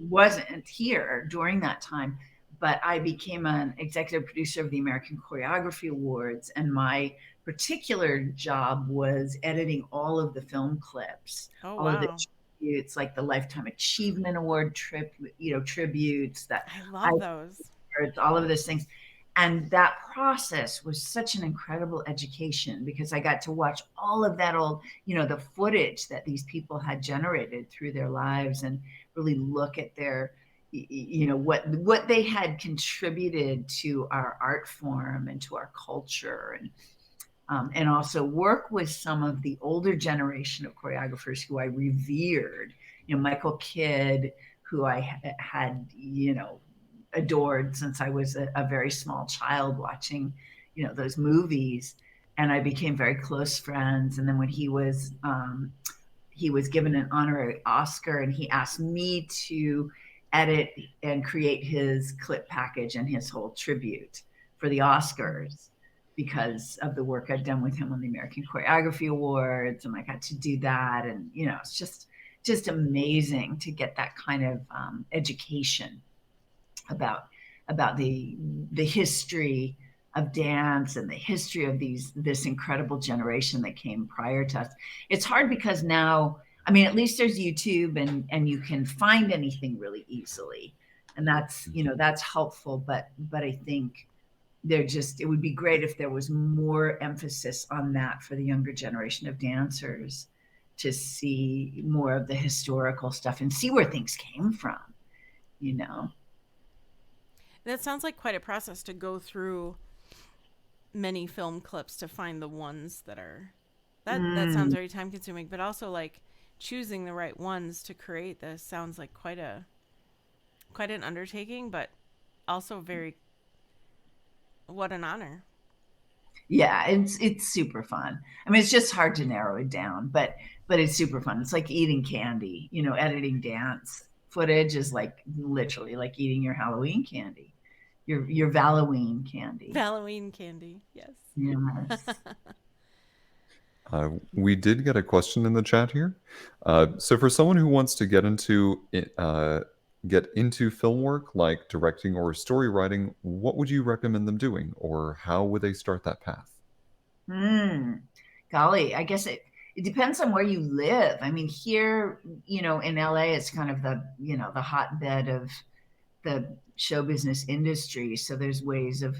wasn't here during that time, but I became an executive producer of the American Choreography Awards, and my particular job was editing all of the film clips, Oh, all of the wow. tributes, like the Lifetime Achievement Award tributes, that I I love those. all of those things. And that process was such an incredible education because I got to watch all of that old, the footage that these people had generated through their lives and really look at their, what they had contributed to our art form and to our culture, and also work with some of the older generation of choreographers who I revered, Michael Kidd, who I had, adored since I was a very small child watching, those movies. And I became very close friends. And then when he was given an honorary Oscar, and he asked me to edit and create his clip package and his whole tribute for the Oscars because of the work I've done with him on the American Choreography Awards. And I got to do that. And, it's just amazing to get that kind of education about the history of dance and the history of this incredible generation that came prior to us. It's hard because now, I mean, at least there's YouTube, and you can find anything really easily, and that's helpful. But I think it would be great if there was more emphasis on that for the younger generation of dancers, to see more of the historical stuff and see where things came from, you know. That sounds like quite a process to go through many film clips to find the ones that are that sounds Mm. very time consuming, but also like choosing the right ones to create this sounds like quite an undertaking, but also very what an honor. Yeah, it's super fun. I mean, it's just hard to narrow it down, but it's super fun. It's like eating candy, editing dance footage is like literally like eating your Halloween candy, your Halloween candy. Halloween candy. Yes. Yes. We did get a question in the chat here. So, for someone who wants to get into film work like directing or story writing, what would you recommend them doing, or how would they start that path? Mm. Golly, I guess it depends on where you live. I mean, here, in LA, it's kind of the hotbed of the show business industry. So there's ways of,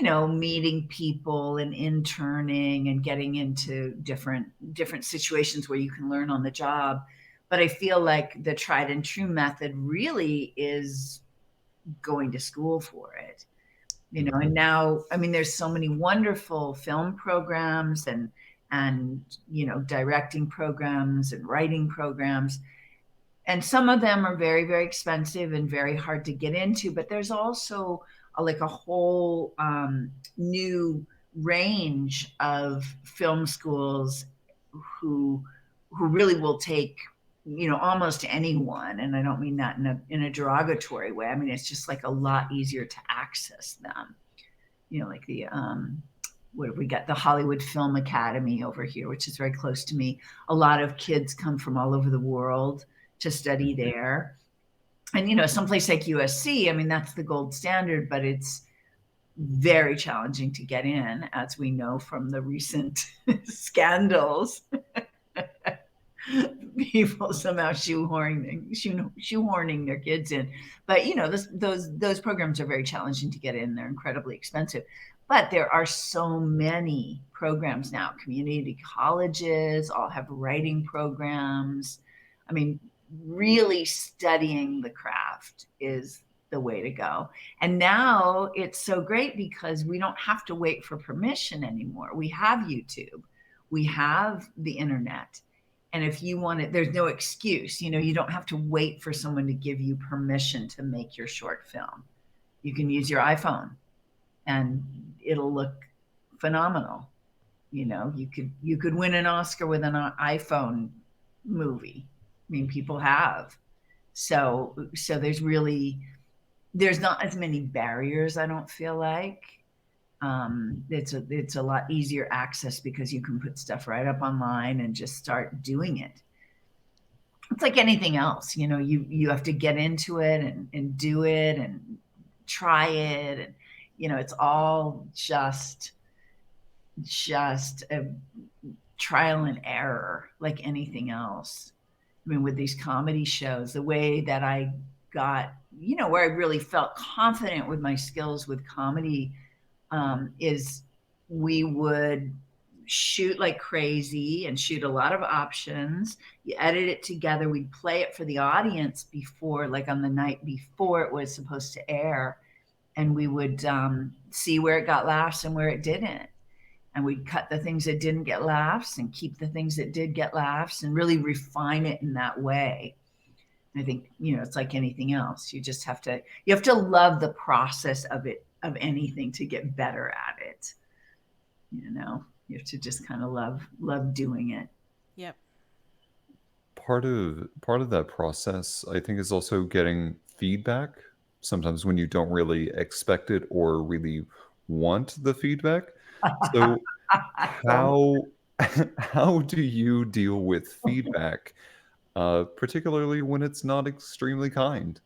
meeting people and interning and getting into different situations where you can learn on the job. But I feel like the tried and true method really is going to school for it. And now, I mean, there's so many wonderful film programs and directing programs and writing programs, and some of them are very, very expensive and very hard to get into, but there's also like a whole new range of film schools who really will take almost anyone. And I don't mean that in a derogatory way. I mean, it's just like a lot easier to access them, like the what have we got? The Hollywood Film Academy over here, which is very close to me. A lot of kids come from all over the world to study there. And, you know, someplace like USC, I mean, that's the gold standard, but it's very challenging to get in, as we know from the recent scandals. People somehow shoehorning their kids in. But, you know, those programs are very challenging to get in. They're incredibly expensive. But there are so many programs now. Community colleges all have writing programs. I mean, really studying the craft is the way to go. And now it's so great because we don't have to wait for permission anymore. We have YouTube, we have the internet. And if you want it, there's no excuse. You know, you don't have to wait for someone to give you permission to make your short film. You can use your iPhone and it'll look phenomenal. You know, you could win an Oscar with an iPhone movie. I mean, people have. So there's not as many barriers, I don't feel like. It's a lot easier access because you can put stuff right up online and just start doing it. It's like anything else, you know, you have to get into it and do it and try it. And, you know, it's all just a trial and error like anything else. I mean, with these comedy shows, the way that I got, you know, where I really felt confident with my skills with comedy is we would shoot like crazy and shoot a lot of options. You edit it together. We'd play it for the audience before, like on the night before it was supposed to air. And we would see where it got laughs and where it didn't. And we'd cut the things that didn't get laughs and keep the things that did get laughs and really refine it in that way. I think, you know, it's like anything else. You have to love the process of it, of anything, to get better at it. You know, you have to just kind of love doing it. Yep. Part of that process, I think, is also getting feedback. Sometimes when you don't really expect it or really want the feedback. So how how do you deal with feedback, particularly when it's not extremely kind?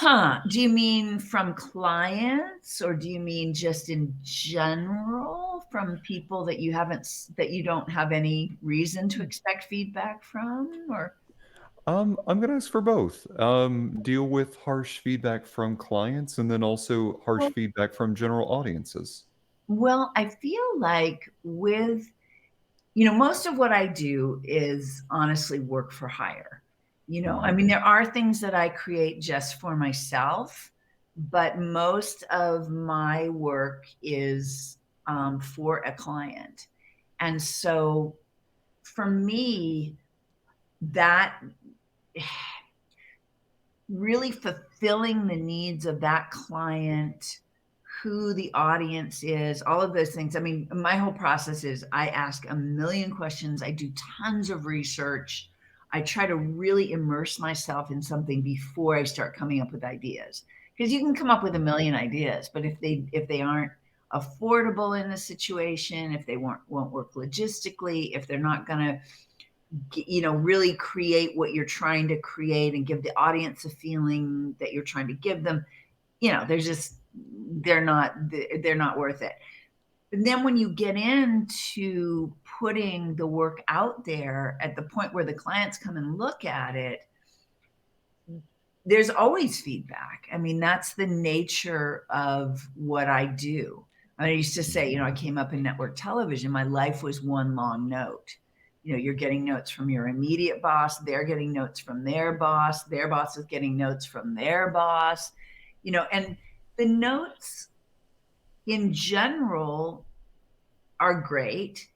Do you mean from clients, or do you mean just in general from people that you don't have any reason to expect feedback from? Or I'm gonna ask for both. Deal with harsh feedback from clients and then also harsh well, feedback from general audiences. well, I feel like with, you know, most of what I do is honestly work for hire. You know, I Mhm. mean, there are things that I create just for myself, but most of my work is for a client. And so for me, that really fulfilling the needs of that client, who the audience is, all of those things. I mean, my whole process is I ask a million questions, I do tons of research. I try to really immerse myself in something before I start coming up with ideas. Because you can come up with a million ideas, but if they aren't affordable in the situation, if they won't work logistically, if they're not going to, you know, really create what you're trying to create and give the audience a feeling that you're trying to give them, you know, they're not worth it. And then when you get into putting the work out there at the point where the clients come and look at it, there's always feedback. I mean, that's the nature of what I do. I used to say, you know, I came up in network television. My life was one long note. You know, you're getting notes from your immediate boss. They're getting notes from their boss. Their boss is getting notes from their boss. You know, and the notes in general are great,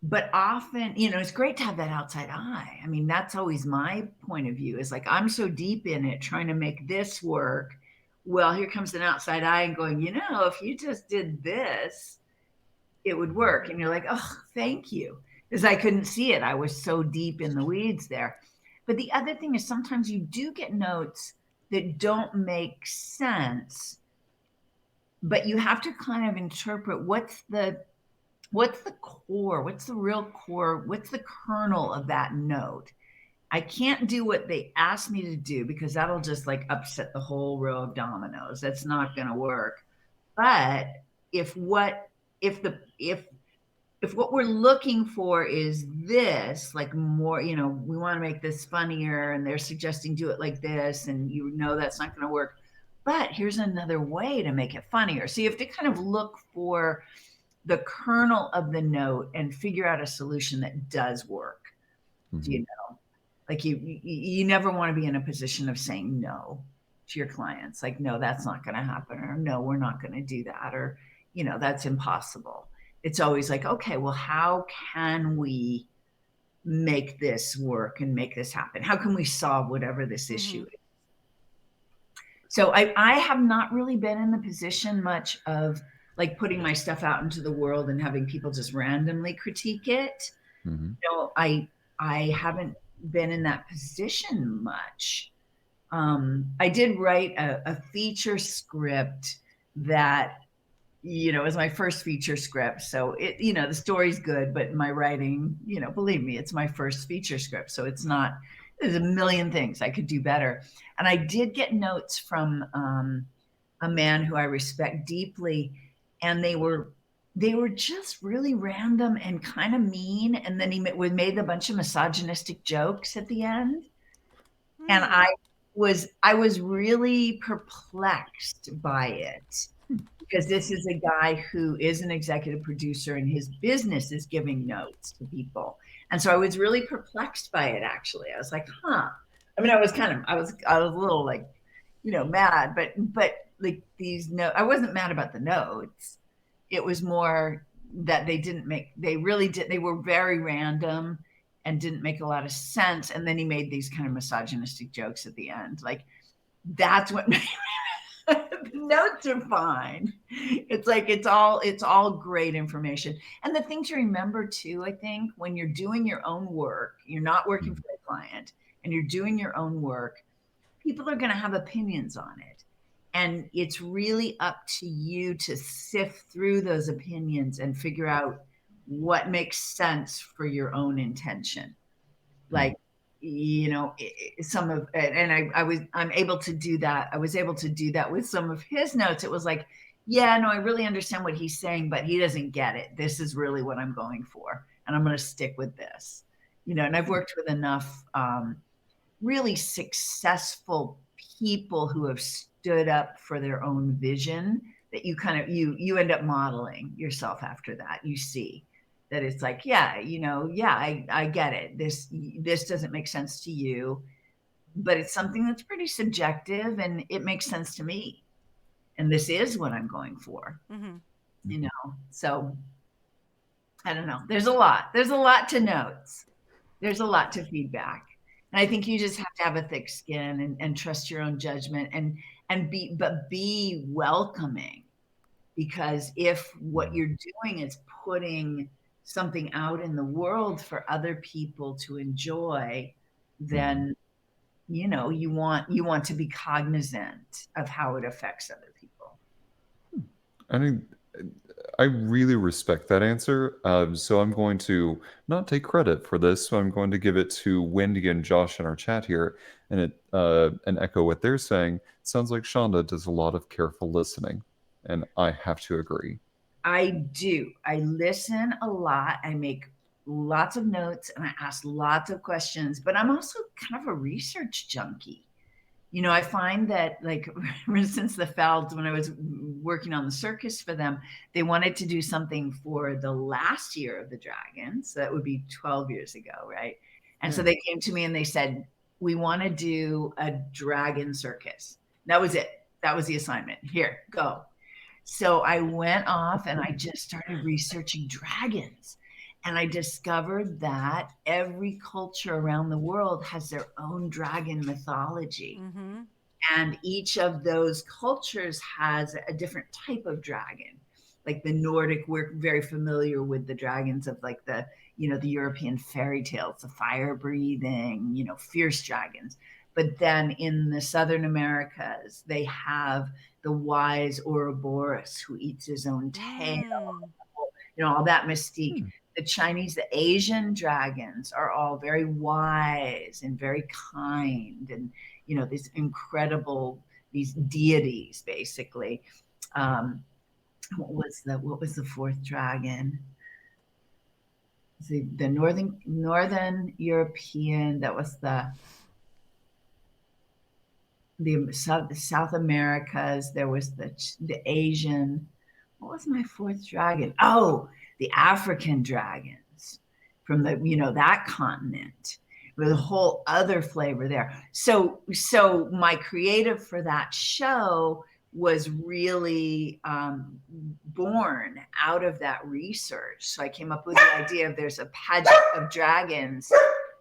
but often, you know, it's great to have that outside eye. I mean, that's always my point of view, is like, I'm so deep in it trying to make this work. Well, here comes an outside eye and going, you know, if you just did this, it would work. And you're like, oh, thank you. Because I couldn't see it. I was so deep in the weeds there. But the other thing is sometimes you do get notes that don't make sense. but you have to kind of interpret what's the core, what's the real core, what's the kernel of that note. I can't do what they asked me to do because that'll just like upset the whole row of dominoes. That's not going to work. But if what if the if what we're looking for is this, like more, you know, we want to make this funnier and they're suggesting do it like this, and you know that's not going to work. But here's another way to make it funnier. So you have to kind of look for the kernel of the note and figure out a solution that does work. Mm-hmm. You know, like you never want to be in a position of saying no to your clients, like, no, that's not going to happen, or no, we're not going to do that, or, you know, that's impossible. It's always like, okay, well, how can we make this work and make this happen? How can we solve whatever this issue is? So I have not really been in the position much of like putting my stuff out into the world and having people just randomly critique it. Mm-hmm. No, I haven't been in that position much. I did write a feature script that, you know, was my first feature script. So it, you know, the story's good, but my writing, you know, believe me, it's my first feature script. So it's not, there's a million things I could do better. And I did get notes from a man who I respect deeply, and they were just really random and kind of mean. And then he made a bunch of misogynistic jokes at the end. And I was really perplexed by it, because this is a guy who is an executive producer and his business is giving notes to people. And so I was really perplexed by it, actually. I was like, huh. I mean, I was a little like, you know, mad, but like these notes, I wasn't mad about the notes. It was more that they were very random and didn't make a lot of sense. And then he made these kind of misogynistic jokes at the end. Like, that's what made the notes are fine. It's like it's all great information. And the thing to remember too, I think, when you're doing your own work, you're not working for a client and you're doing your own work, people are going to have opinions on it. And it's really up to you to sift through those opinions and figure out what makes sense for your own intention. Like, you know, some of, and I'm able to do that. I was able to do that with some of his notes. It was like, yeah, no, I really understand what he's saying, but he doesn't get it. This is really what I'm going for, and I'm going to stick with this, you know. And I've worked with enough really successful people who have stood up for their own vision that you kind of you end up modeling yourself after that. You see that it's like, yeah, you know, yeah, I get it. This doesn't make sense to you, but it's something that's pretty subjective and it makes sense to me. And this is what I'm going for, you know? So I don't know. There's a lot to notes. There's a lot to feedback. And I think you just have to have a thick skin and trust your own judgment and be welcoming, because if what you're doing is putting something out in the world for other people to enjoy, then, you know, you want to be cognizant of how it affects other people. I mean, I really respect that answer. So I'm going to not take credit for this. So I'm going to give it to Wendy and Josh in our chat here, and echo what they're saying. It sounds like Shanda does a lot of careful listening, and I have to agree. I do. I listen a lot. I make lots of notes and I ask lots of questions, but I'm also kind of a research junkie. You know, I find that, like, for instance, the Felds, when I was working on the circus for them, they wanted to do something for the last year of the Dragon. So that would be 12 years ago, right? And so they came to me and they said, we want to do a dragon circus. That was it. That was the assignment. Here, go. So I went off and I just started researching dragons. And I discovered that every culture around the world has their own dragon mythology. And each of those cultures has a different type of dragon. Like the Nordic, we're very familiar with the dragons of like the, you know, the European fairy tales, the fire breathing, you know, fierce dragons. But then in the Southern Americas, they have the wise Ouroboros who eats his own tail, Mm. all that mystique. Hmm. The Chinese, the Asian dragons are all very wise and very kind, and these incredible, these deities basically. What was the fourth dragon? The northern European, that was the South Americas. There was the Asian. What was my fourth dragon? Oh, the African dragons from that continent, with a whole other flavor there. So my creative for that show was really born out of that research. So I came up with the idea of, there's a pageant of dragons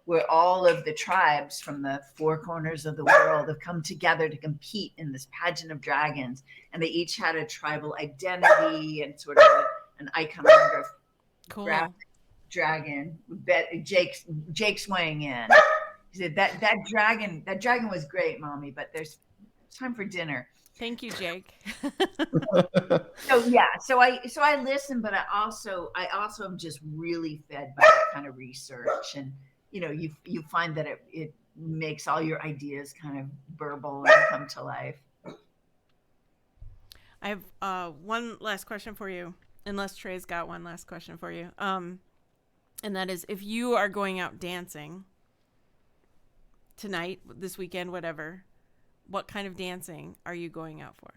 where all of the tribes from the four corners of the world have come together to compete in this pageant of dragons. And they each had a tribal identity and sort of an iconographic Cool. dragon. Jake's weighing in. He said that dragon was great, Mommy, but there's time for dinner. Thank you, Jake. So yeah, so I listen, but I also am just really fed by that kind of research, and you find that it makes all your ideas kind of burble and come to life. I have one last question for you, unless Trey's got one last question for you. And that is, if you are going out dancing tonight, this weekend, whatever, what kind of dancing are you going out for?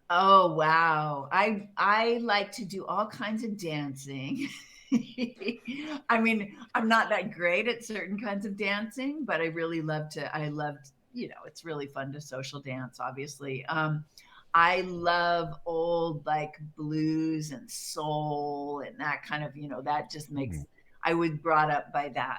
Oh wow, I like to do all kinds of dancing. I mean, I'm not that great at certain kinds of dancing, but I really loved, it's really fun to social dance, obviously. I love old, like, blues and soul and that kind of, that just makes, I was brought up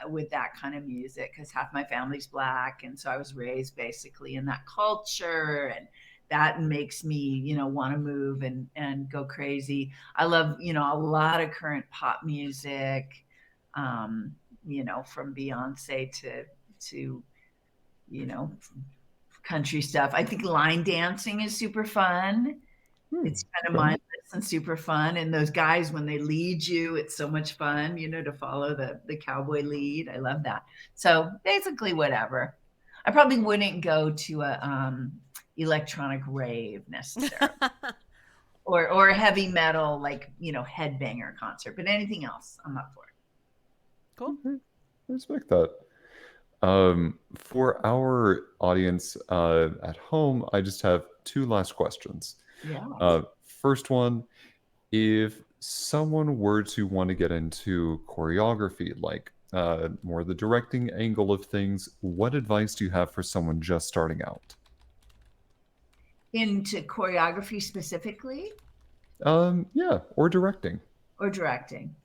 with that kind of music, because half my family's Black. And so I was raised basically in that culture, and that makes me, want to move and go crazy. I love, a lot of current pop music, from Beyonce to, country stuff. I think line dancing is super fun. It's kind of mindless and super fun. And those guys, when they lead you, it's so much fun, to follow the cowboy lead. I love that. So basically whatever. I probably wouldn't go to a electronic rave necessarily. or heavy metal, like, headbanger concert, but anything else I'm up for. Cool. I respect that. For our audience at home, I just have two last questions. Yeah. First one, if someone were to want to get into choreography, like more the directing angle of things, what advice do you have for someone just starting out? Into choreography specifically? Yeah, or directing. Or directing?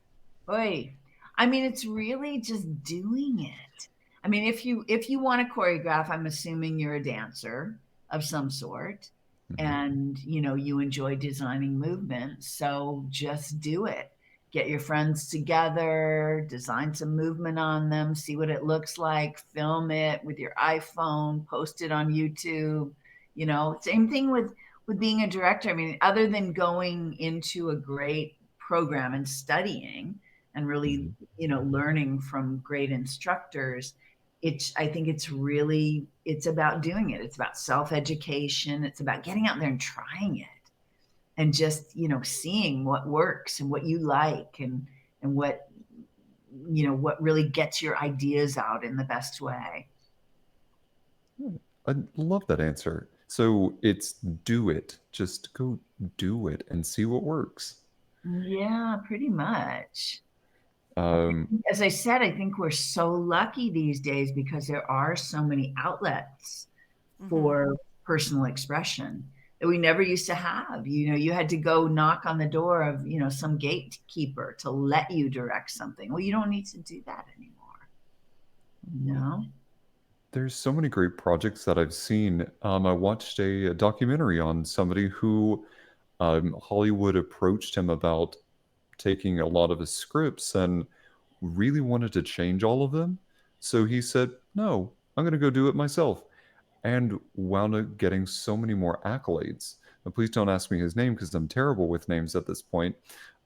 Oy. I mean, it's really just doing it. I mean, if you want to choreograph, I'm assuming you're a dancer of some sort, and you enjoy designing movements. So just do it. Get your friends together, design some movement on them, see what it looks like, film it with your iPhone, post it on YouTube. Same thing with being a director. I mean, other than going into a great program and studying and really, learning from great instructors, I think it's about doing it. It's about self-education. It's about getting out there and trying it, and just, seeing what works and what you like, and what, what really gets your ideas out in the best way. I love that answer. So it's do it. Just go do it and see what works. Yeah, pretty much. Um, As I said, I think we're so lucky these days because there are so many outlets for personal expression that we never used to have. You had to go knock on the door of, some gatekeeper to let you direct something. Well, you don't need to do that anymore. No. There's so many great projects that I've seen. I watched a documentary on somebody who Hollywood approached him about taking a lot of his scripts and really wanted to change all of them. So he said, no, I'm going to go do it myself. And wound up getting so many more accolades. Now, please don't ask me his name because I'm terrible with names at this point.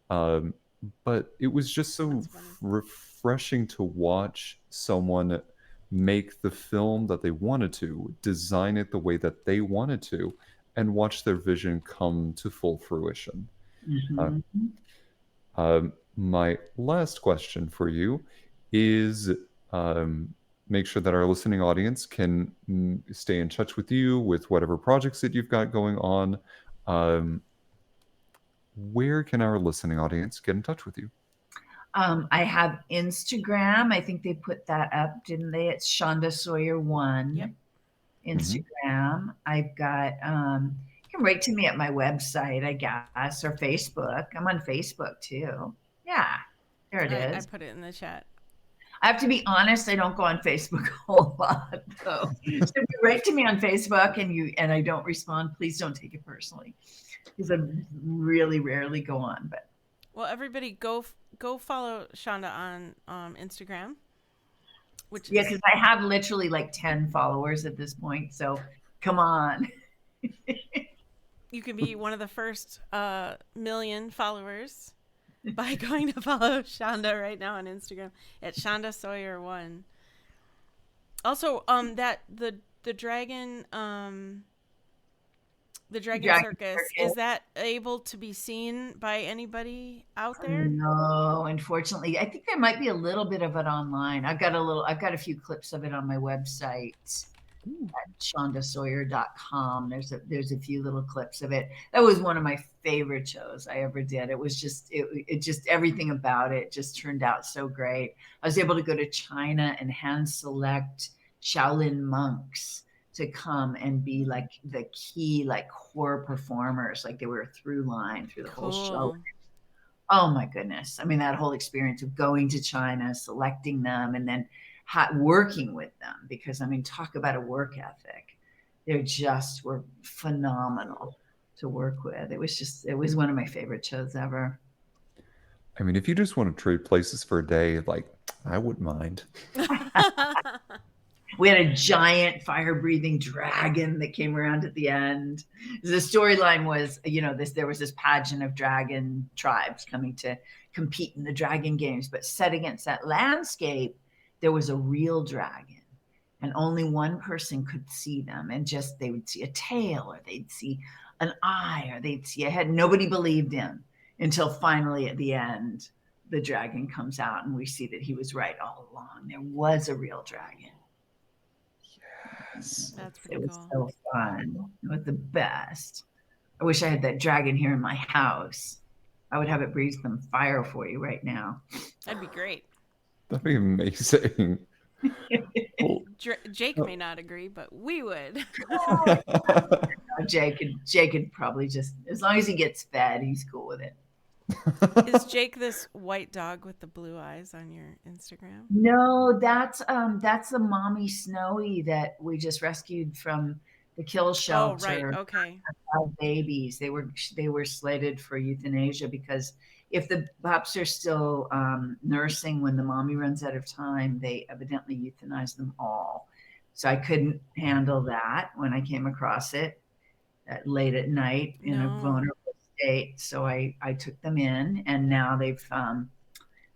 Um, but it was just so That's funny. refreshing to watch someone make the film that they wanted to, design it the way that they wanted to, and watch their vision come to full fruition. Uh, Mhm. my last question for you is um, make sure that our listening audience can stay in touch with you with whatever projects that you've got going on. Um, where can our listening audience get in touch with you? I have Instagram. I think they put that up, didn't they? It's Shanda Sawyer Yep. one Mhm. Instagram. I've got you can write to me at my website, I guess, or Facebook. I'm on Facebook too. Yeah, there it I is. put it in the chat. I have to be honest, I don't go on Facebook a whole lot though. So if you write to me on Facebook and I don't respond, please don't take it personally. Because I really rarely go on. But Well, everybody go follow Shanda on Instagram, which yeah, is because I have literally like 10 followers at this point. So come on. you can be one of the first million followers by going to follow Shanda right now on Instagram at Shanda Sawyer 1. Also, that the dragon the dragon Dragon circus, is Circuit. that able to be seen by anybody out there? No, unfortunately. I think there might be a little bit of it online. I've got a few clips of it on my website. Ooh. ShandaSawyer.com. There's a few little clips of it. That was one of my favorite shows I ever did. It was just it just everything about it just turned out so great. I was able to go to China and hand select Shaolin monks to come and be like the key like core performers. Like they were a through line through the whole show. Cool. Oh my goodness. I mean, that whole experience of going to China, selecting them, and then working with them, because I mean, talk about a work ethic. They just were phenomenal to work with. It was one of my favorite shows ever. I mean, if you just want to trade places for a day, like, I wouldn't mind. We had a giant fire breathing dragon that came around at the end. The storyline was, there was this pageant of dragon tribes coming to compete in the dragon games, but set against that landscape, there was a real dragon. And only one person could see them, and just they would see a tail, or they'd see an eye, or they'd see a head. Nobody believed him until finally at the end, the dragon comes out, and we see that he was right all along. There was a real dragon. Yes. That's pretty It was cool. so fun. It was the best. I wish I had that dragon here in my house. I would have it breathe some fire for you right now. That'd be great. That'd be amazing. Well, Jake may not agree, but we would. Jake could probably just, as long as he gets fed, he's cool with it. Is Jake this white dog with the blue eyes on your Instagram? No, that's the mommy Snowy that we just rescued from the kill Oh, right. shelter. Okay. Babies. They were slated for euthanasia because if the pups are still nursing when the mommy runs out of time, they evidently euthanize them all. So I couldn't handle that when I came across it late at night in a No. vulnerable state. So I took them in, and now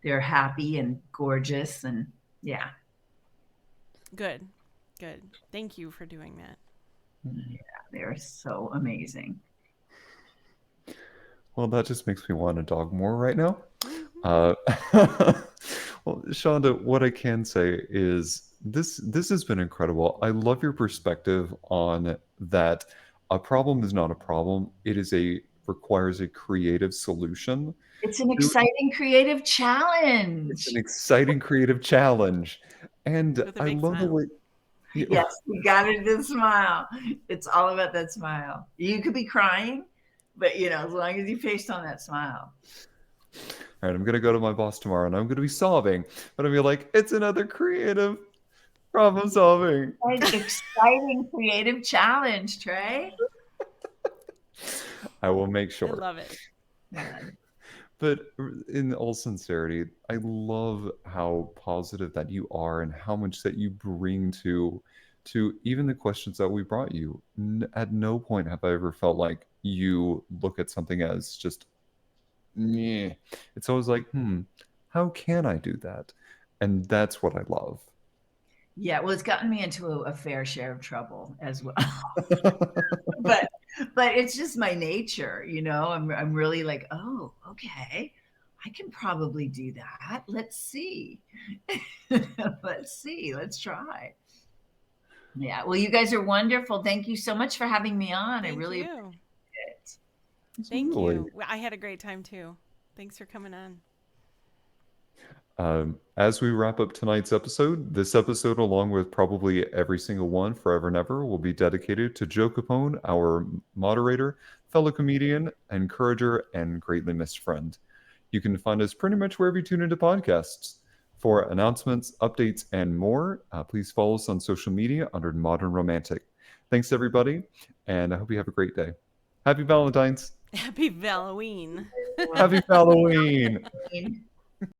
they're happy and gorgeous, and yeah, Good. Good. Thank you for doing that. yeah, they're so amazing. Well, that just makes me want a dog more right now. Mhm. Uh, well, Shonda, what I can say is this has been incredible. I love your perspective on that. A problem is not a problem. It is a requires a creative solution. It's an to- exciting creative It's challenge. an exciting creative challenge, and With a I big love the smile. way. Yeah, Yes, you got it to smile. It's all about that smile. You could be crying, but as long as you faced on that smile. all right, I'm gonna go to my boss tomorrow, and I'm gonna be sobbing, but I'll be like, it's another creative problem solving. An exciting creative challenge, Trey. I will make I sure. love it. Yeah. But in all sincerity, I love how positive that you are and how much that you bring to even the questions that we brought you. At no point have I ever felt like you look at something as just meh. It's always like, how can I do that? And that's what I love. Yeah, well, it's gotten me into a fair share of trouble as well. but but it's just my nature, you know. I'm really like, oh, okay, I can probably do that. Let's see. Let's see. Let's try. Yeah. Well, you guys are wonderful. Thank you so much for having me on. I Thank really you. appreciate it. Thank Really. you. I had a great time too. Thanks for coming on. As we wrap up tonight's episode, this episode, along with probably every single one forever and ever, will be dedicated to Joe Capone, our moderator, fellow comedian, encourager, and greatly missed friend. You can find us pretty much wherever you tune into podcasts. For announcements, updates, and more, please follow us on social media under Modern Romantic. Thanks, everybody, and I hope you have a great day. Happy Valentine's! Happy Halloween. Happy Halloween! Everyone.